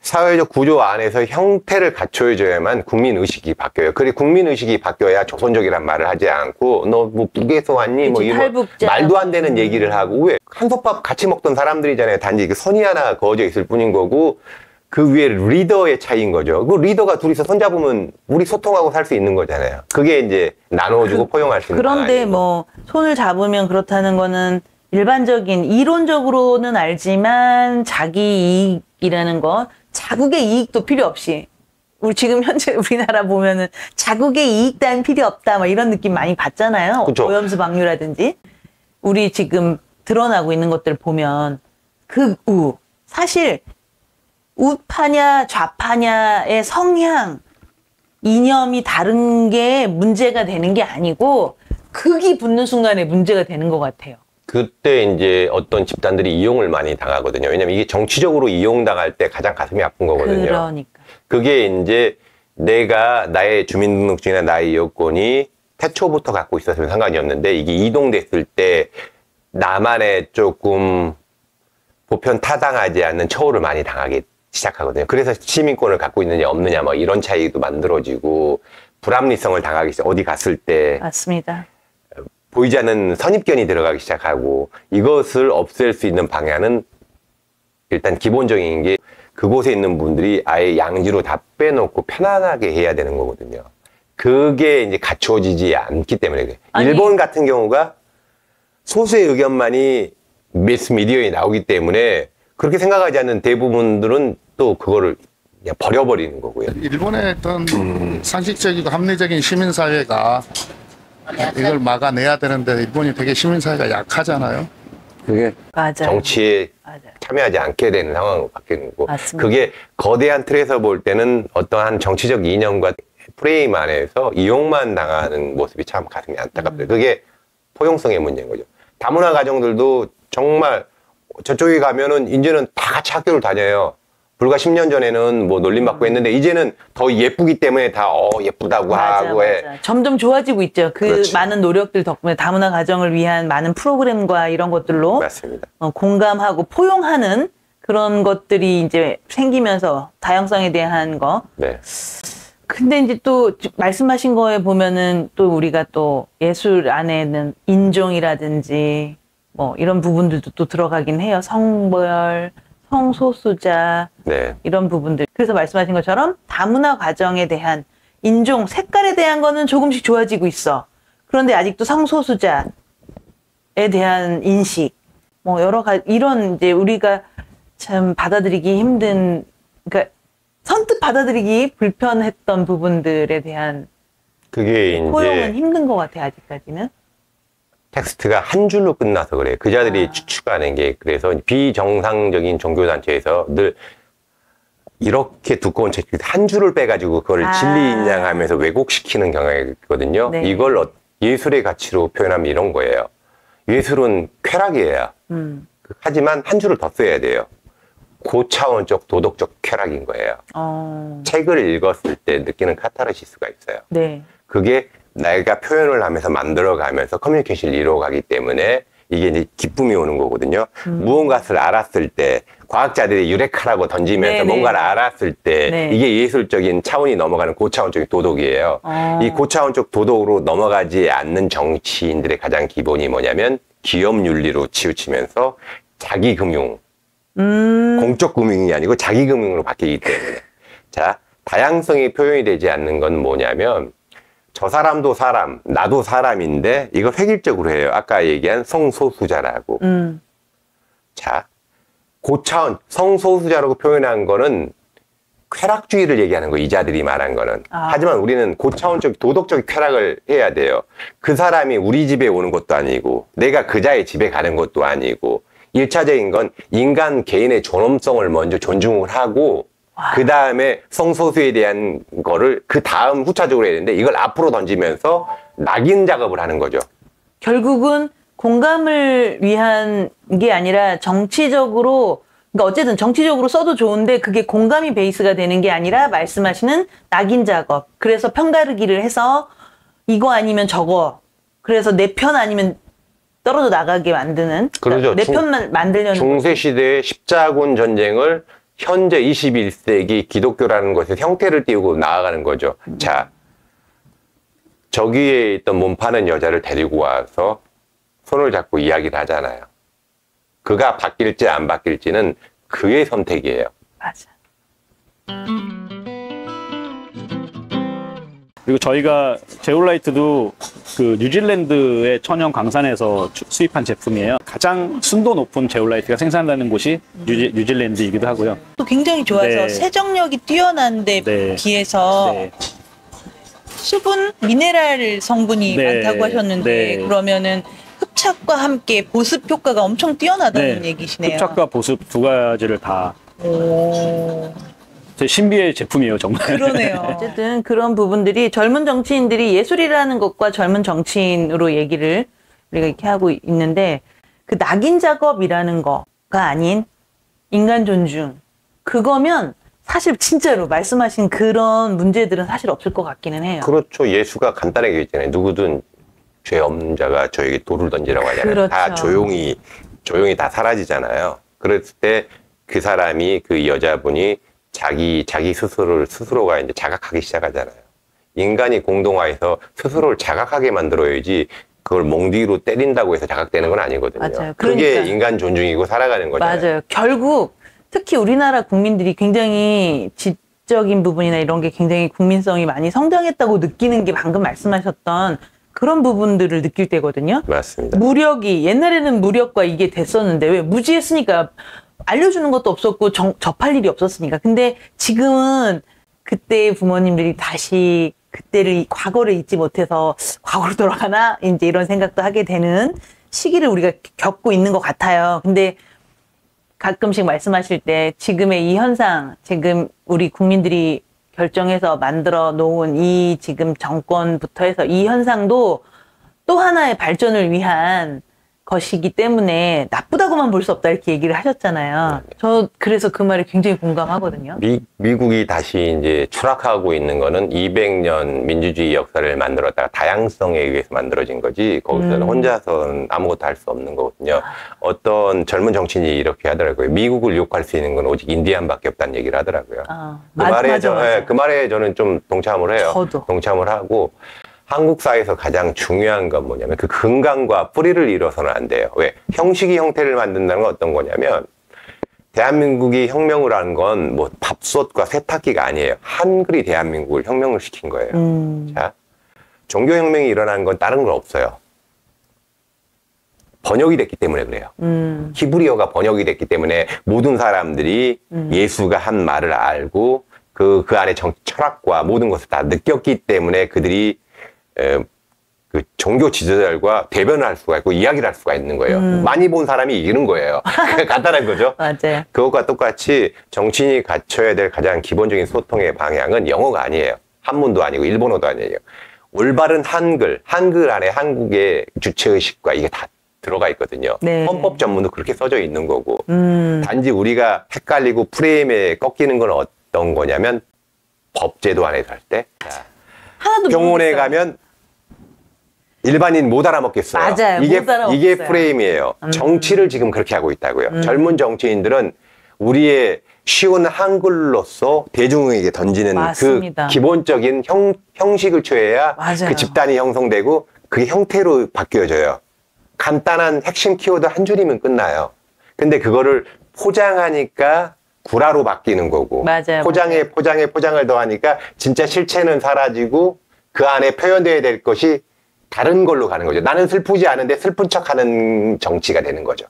사회적 구조 안에서 형태를 갖춰줘야만 국민의식이 바뀌어요. 그래 국민의식이 바뀌어야 조선족이란 말을 하지 않고 너 뭐 북에서 왔니? 뭐 이런 탈북자. 말도 안 되는 얘기를 하고 왜 한솥밥 같이 먹던 사람들이잖아요. 단지 그 선이 하나 그어져 있을 뿐인 거고 그 위에 리더의 차이인 거죠. 그 리더가 둘이서 손잡으면 우리 소통하고 살 수 있는 거잖아요. 그게 이제 나눠주고 포용할 수 있는 그런데 방안이고. 뭐 손을 잡으면 그렇다는 거는 일반적인 이론적으로는 알지만 자기 이익이라는 거 자국의 이익도 필요 없이 우리 지금 현재 우리나라 보면은 자국의 이익 따윈 필요 없다 막 이런 느낌 많이 받잖아요. 그쵸. 오염수 방류라든지 우리 지금 드러나고 있는 것들 보면 극우 사실 우파냐 좌파냐의 성향 이념이 다른 게 문제가 되는 게 아니고 극이 붙는 순간에 문제가 되는 것 같아요. 그때 이제 어떤 집단들이 이용을 많이 당하거든요. 왜냐면 이게 정치적으로 이용당할 때 가장 가슴이 아픈 거거든요. 그러니까. 그게 이제 내가 나의 주민등록증이나 나의 여권이 태초부터 갖고 있었으면 상관이 없는데 이게 이동됐을 때 나만의 조금 보편 타당하지 않는 처우를 많지 당하기 시작하거든요. 그래서 시민권을 갖고 있느냐 없느냐 뭐 이런 차이도 만들어지고 불합리성을 당하기 시작. 어디 갔을 때 맞습니다. 보이지 않는 선입견이 들어가기 시작하고 이것을 없앨 수 있는 방향은 일단 기본적인 게 그곳에 있는 분들이 아예 양지로 다 빼놓고 편안하게 해야 되는 거거든요. 그게 이제 갖춰지지 않기 때문에 그래요. 아니, 일본 같은 경우가 소수의 의견만이 매스미디어에 나오기 때문에 그렇게 생각하지 않는 대부분들은 또 그거를 그냥 버려버리는 거고요. 일본의 어떤 상식적이고 합리적인 시민사회가 이걸 막아내야 되는데 일본이 되게 시민사회가 약하잖아요. 그게 맞아요. 정치에 맞아요. 참여하지 않게 되는 상황으로 바뀌는 거고 맞습니다. 그게 거대한 틀에서 볼 때는 어떠한 정치적 이념과 프레임 안에서 이용만 당하는 모습이 참 가슴이 안타깝다. 그게 포용성의 문제인 거죠. 다문화 가정들도 정말 저쪽에 가면은 이제는 다 같이 학교를 다녀요. 불과 10년 전에는 뭐 놀림받고 했는데 이제는 더 예쁘기 때문에 다 예쁘다고 하고 해. 맞아. 점점 좋아지고 있죠. 그 그렇지. 많은 노력들 덕분에 다문화 가정을 위한 많은 프로그램과 이런 것들로 맞습니다. 공감하고 포용하는 그런 것들이 이제 생기면서 다양성에 대한 거. 네. 근데 이제 또 말씀하신 거에 보면은 또 우리가 또 예술 안에는 인종이라든지 뭐 이런 부분들도 또 들어가긴 해요. 성별, 성소수자 네. 이런 부분들. 그래서 말씀하신 것처럼 다문화 가정에 대한 인종, 색깔에 대한 거는 조금씩 좋아지고 있어. 그런데 아직도 성소수자에 대한 인식, 뭐 여러 가지 이런 이제 우리가 참 받아들이기 힘든, 그러니까 선뜻 받아들이기 불편했던 부분들에 대한 그게 포용은 이제 힘든 것 같아요, 아직까지는. 텍스트가 한 줄로 끝나서 그래요. 그자들이 추측하는 게 그래서 비정상적인 종교단체에서 늘 이렇게 두꺼운 책 한 줄을 빼가지고 그걸 진리인양하면서 왜곡시키는 경향이 있거든요. 네. 이걸 예술의 가치로 표현하면 이런 거예요. 예술은 쾌락이에요. 하지만 한 줄을 더 써야 돼요. 고차원적 도덕적 쾌락인 거예요. 책을 읽었을 때 느끼는 카타르시스가 있어요. 네. 그게 내가 표현을 하면서 만들어가면서 커뮤니케이션을 이루어가기 때문에 이게 이제 기쁨이 오는 거거든요. 무언가를 알았을 때 과학자들이 유레카라고 던지면서 네네. 뭔가를 알았을 때 네. 이게 예술적인 차원이 넘어가는 고차원적인 도덕이에요. 이 고차원적 도덕으로 넘어가지 않는 정치인들의 가장 기본이 뭐냐면 기업윤리로 치우치면서 자기금융, 공적 금융이 아니고 자기금융으로 바뀌기 때문에 자 다양성이 표현이 되지 않는 건 뭐냐면 저 사람도 사람, 나도 사람인데 이걸 획일적으로 해요. 아까 얘기한 성소수자라고. 자, 고차원, 성소수자라고 표현한 거는 쾌락주의를 얘기하는 거, 이자들이 말한 거는. 하지만 우리는 고차원적 도덕적 쾌락을 해야 돼요. 그 사람이 우리 집에 오는 것도 아니고, 내가 그자의 집에 가는 것도 아니고, 1차적인 건 인간 개인의 존엄성을 먼저 존중을 하고, 그 다음에 성소수에 대한 거를 그 다음 후차적으로 해야 되는데 이걸 앞으로 던지면서 낙인 작업을 하는 거죠. 결국은 공감을 위한 게 아니라 정치적으로 그러니까 어쨌든 정치적으로 써도 좋은데 그게 공감이 베이스가 되는 게 아니라 말씀하시는 낙인 작업. 그래서 편가르기를 해서 이거 아니면 저거. 그래서 내 편 아니면 떨어져 나가게 만드는. 그러죠. 내 편만 만들려는. 중세 시대의 십자군 전쟁을 현재 21세기 기독교라는 것에 형태를 띄우고 나아가는 거죠. 자, 저기에 있던 몸 파는 여자를 데리고 와서 손을 잡고 이야기를 하잖아요. 그가 바뀔지 안 바뀔지는 그의 선택이에요. 맞아. 그리고 저희가 제올라이트도 그 뉴질랜드의 천연 광산에서 수입한 제품이에요. 가장 순도 높은 제올라이트가 생산되는 곳이 뉴질랜드이기도 하고요. 또 굉장히 좋아서 네. 세정력이 뛰어난 데 네. 비해서 네. 수분, 미네랄 성분이 네. 많다고 하셨는데 네. 그러면은 흡착과 함께 보습 효과가 엄청 뛰어나다는 네. 얘기시네요. 흡착과 보습 두 가지를 다 오, 제 신비의 제품이에요, 정말. 그러네요. 어쨌든 그런 부분들이 젊은 정치인들이 예술이라는 것과 젊은 정치인으로 얘기를 우리가 이렇게 하고 있는데 그 낙인 작업이라는 거가 아닌 인간 존중 그거면 사실 진짜로 말씀하신 그런 문제들은 사실 없을 것 같기는 해요. 그렇죠. 예수가 간단하게 얘기했잖아요. 누구든 죄 없는 자가 저에게 돌을 던지라고 하잖아요. 그렇죠. 다 조용히 다 사라지잖아요. 그랬을 때 그 사람이 그 여자분이 자기 스스로가 이제 자각하기 시작하잖아요. 인간이 공동화해서 스스로를 자각하게 만들어야지 그걸 몽디로 때린다고 해서 자각되는 건 아니거든요. 맞아요. 그게 그러니까. 인간 존중이고 살아가는 거잖아요. 맞아요. 결국 특히 우리나라 국민들이 굉장히 지적인 부분이나 이런 게 굉장히 국민성이 많이 성장했다고 느끼는 게 방금 말씀하셨던 그런 부분들을 느낄 때거든요. 맞습니다. 무력이 옛날에는 무력과 이게 됐었는데 왜 무지했으니까 알려주는 것도 없었고 접할 일이 없었으니까. 근데 지금은 그때 부모님들이 다시 그때를 과거를 잊지 못해서 과거로 돌아가나 이제 이런 생각도 하게 되는 시기를 우리가 겪고 있는 것 같아요. 근데 가끔씩 말씀하실 때 지금의 이 현상, 지금 우리 국민들이 결정해서 만들어 놓은 이 지금 정권부터 해서 이 현상도 또 하나의 발전을 위한 것이기 때문에 나쁘다고만 볼 수 없다 이렇게 얘기를 하셨잖아요. 저 그래서 그 말에 굉장히 공감하거든요. 미국이 다시 이제 추락하고 있는 거는 200년 민주주의 역사를 만들었다가 다양성에 의해서 만들어진 거지 거기서는 혼자서는 아무것도 할 수 없는 거거든요. 어떤 젊은 정치인이 이렇게 하더라고요. 미국을 욕할 수 있는 건 오직 인디안밖에 없다는 얘기를 하더라고요. 맞아. 그 말에 저는 좀 동참을 해요. 저도. 동참을 하고 한국 사회에서 가장 중요한 건 뭐냐면 그 근간과 뿌리를 잃어서는 안 돼요. 왜? 형식이 형태를 만든다는 건 어떤 거냐면 대한민국이 혁명을 한 건 뭐 밥솥과 세탁기가 아니에요. 한글이 대한민국을 혁명을 시킨 거예요. 자, 종교혁명이 일어난 건 다른 건 없어요. 번역이 됐기 때문에 그래요. 히브리어가 번역이 됐기 때문에 모든 사람들이 예수가 한 말을 알고 그 안에 철학과 모든 것을 다 느꼈기 때문에 그들이 그 종교 지도자들과 대변을 할 수가 있고 이야기를 할 수가 있는 거예요. 많이 본 사람이 이기는 거예요. 간단한 거죠. 맞아요. 그것과 똑같이 정치인이 갖춰야 될 가장 기본적인 소통의 방향은 영어가 아니에요. 한문도 아니고 일본어도 아니에요. 올바른 한글 안에 한국의 주체의식과 이게 다 들어가 있거든요. 네. 헌법 전문도 그렇게 써져 있는 거고 단지 우리가 헷갈리고 프레임에 꺾이는 건 어떤 거냐면 법제도 안에서 할 때 하나도 병원에 모르겠어요. 가면 일반인 못 알아먹겠어요. 맞아요. 이게 못 알아먹겠어요. 이게 프레임이에요. 정치를 지금 그렇게 하고 있다고요. 젊은 정치인들은 우리의 쉬운 한글로서 대중에게 던지는 맞습니다. 그 기본적인 형식을 취해야 맞아요. 그 집단이 형성되고 그게 형태로 바뀌어져요. 간단한 핵심 키워드 한 줄이면 끝나요. 근데 그거를 포장하니까 구라로 바뀌는 거고 맞아요. 포장을 더하니까 진짜 실체는 사라지고 그 안에 표현돼야 될 것이 다른 걸로 가는 거죠. 나는 슬프지 않은데 슬픈 척하는 정치가 되는 거죠.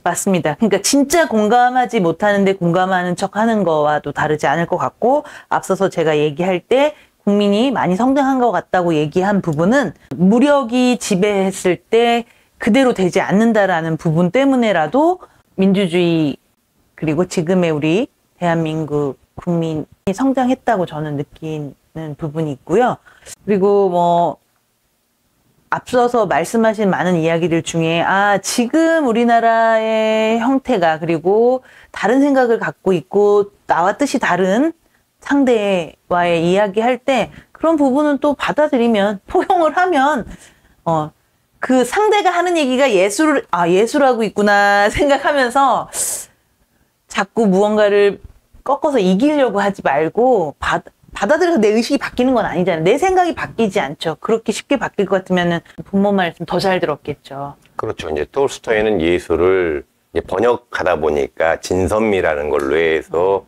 맞습니다. 그러니까 진짜 공감하지 못하는데 공감하는 척하는 거와도 다르지 않을 것 같고 앞서서 제가 얘기할 때 국민이 많이 성장한 것 같다고 얘기한 부분은 무력이 지배했을 때 그대로 되지 않는다라는 부분 때문에라도 민주주의 그리고 지금의 우리 대한민국 국민이 성장했다고 저는 느끼는 부분이 있고요. 그리고 뭐 앞서서 말씀하신 많은 이야기들 중에 지금 우리나라의 형태가 그리고 다른 생각을 갖고 있고 나와 뜻이 다른 상대와의 이야기할 때 그런 부분은 또 받아들이면 포용을 하면 그 상대가 하는 얘기가 예술하고 있구나 생각하면서 자꾸 무언가를 꺾어서 이기려고 하지 말고 받아들여서 내 의식이 바뀌는 건 아니잖아요. 내 생각이 바뀌지 않죠. 그렇게 쉽게 바뀔 것 같으면 부모 말씀 더 잘 들었겠죠. 그렇죠. 이제 톨스토이는 예술을 이제 번역하다 보니까 진선미라는 걸로 해서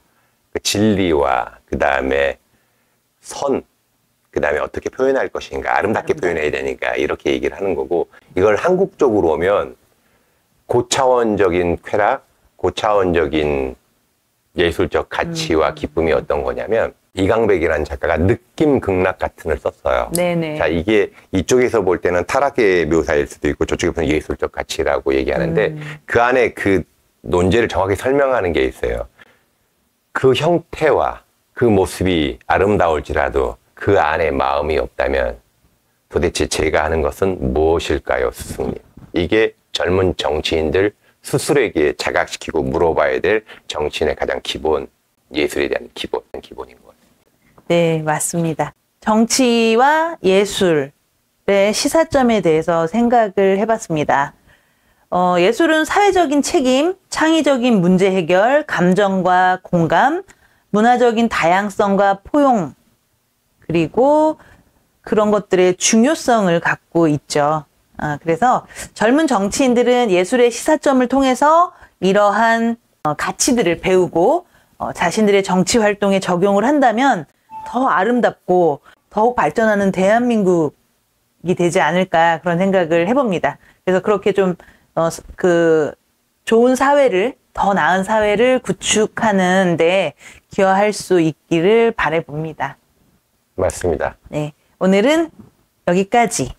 그 진리와 그 다음에 선, 그 다음에 어떻게 표현할 것인가, 아름답게 표현해야 되니까 이렇게 얘기를 하는 거고, 이걸 한국적으로 오면 고차원적인 쾌락, 고차원적인 예술적 가치와 기쁨이 어떤 거냐면, 이강백이라는 작가가 느낌 극락 같은 을 썼어요. 네네. 자, 이게 이쪽에서 볼 때는 타락의 묘사일 수도 있고 저쪽에 보면 예술적 가치라고 얘기하는데 그 안에 그 논제를 정확히 설명하는 게 있어요. 그 형태와 그 모습이 아름다울지라도 그 안에 마음이 없다면 도대체 제가 하는 것은 무엇일까요, 스승님? 이게 젊은 정치인들 스스로에게 자각시키고 물어봐야 될 정치인의 가장 기본, 예술에 대한 기본인 것 같아요. 네, 맞습니다. 정치와 예술의 시사점에 대해서 생각을 해봤습니다. 예술은 사회적인 책임, 창의적인 문제 해결, 감정과 공감, 문화적인 다양성과 포용, 그리고 그런 것들의 중요성을 갖고 있죠. 그래서 젊은 정치인들은 예술의 시사점을 통해서 이러한 가치들을 배우고 자신들의 정치 활동에 적용을 한다면 더 아름답고 더욱 발전하는 대한민국이 되지 않을까 그런 생각을 해봅니다. 그래서 그렇게 좀 좋은 사회를, 더 나은 사회를 구축하는 데 기여할 수 있기를 바라봅니다. 맞습니다. 네, 오늘은 여기까지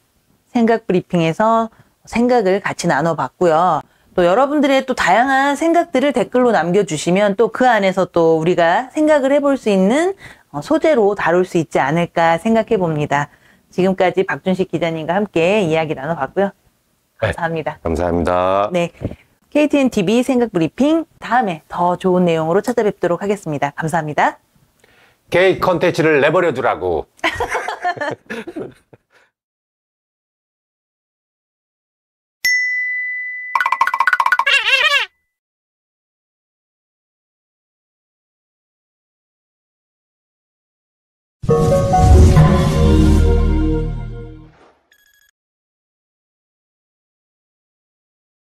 생각 브리핑에서 생각을 같이 나눠봤고요. 또 여러분들의 또 다양한 생각들을 댓글로 남겨주시면 또 그 안에서 또 우리가 생각을 해볼 수 있는 소재로 다룰 수 있지 않을까 생각해 봅니다. 지금까지 박준식 기자님과 함께 이야기 나눠봤고요. 감사합니다. 네, 감사합니다. 네, KTN TV 생각 브리핑 다음에 더 좋은 내용으로 찾아뵙도록 하겠습니다. 감사합니다. K 컨텐츠를 내버려 두라고.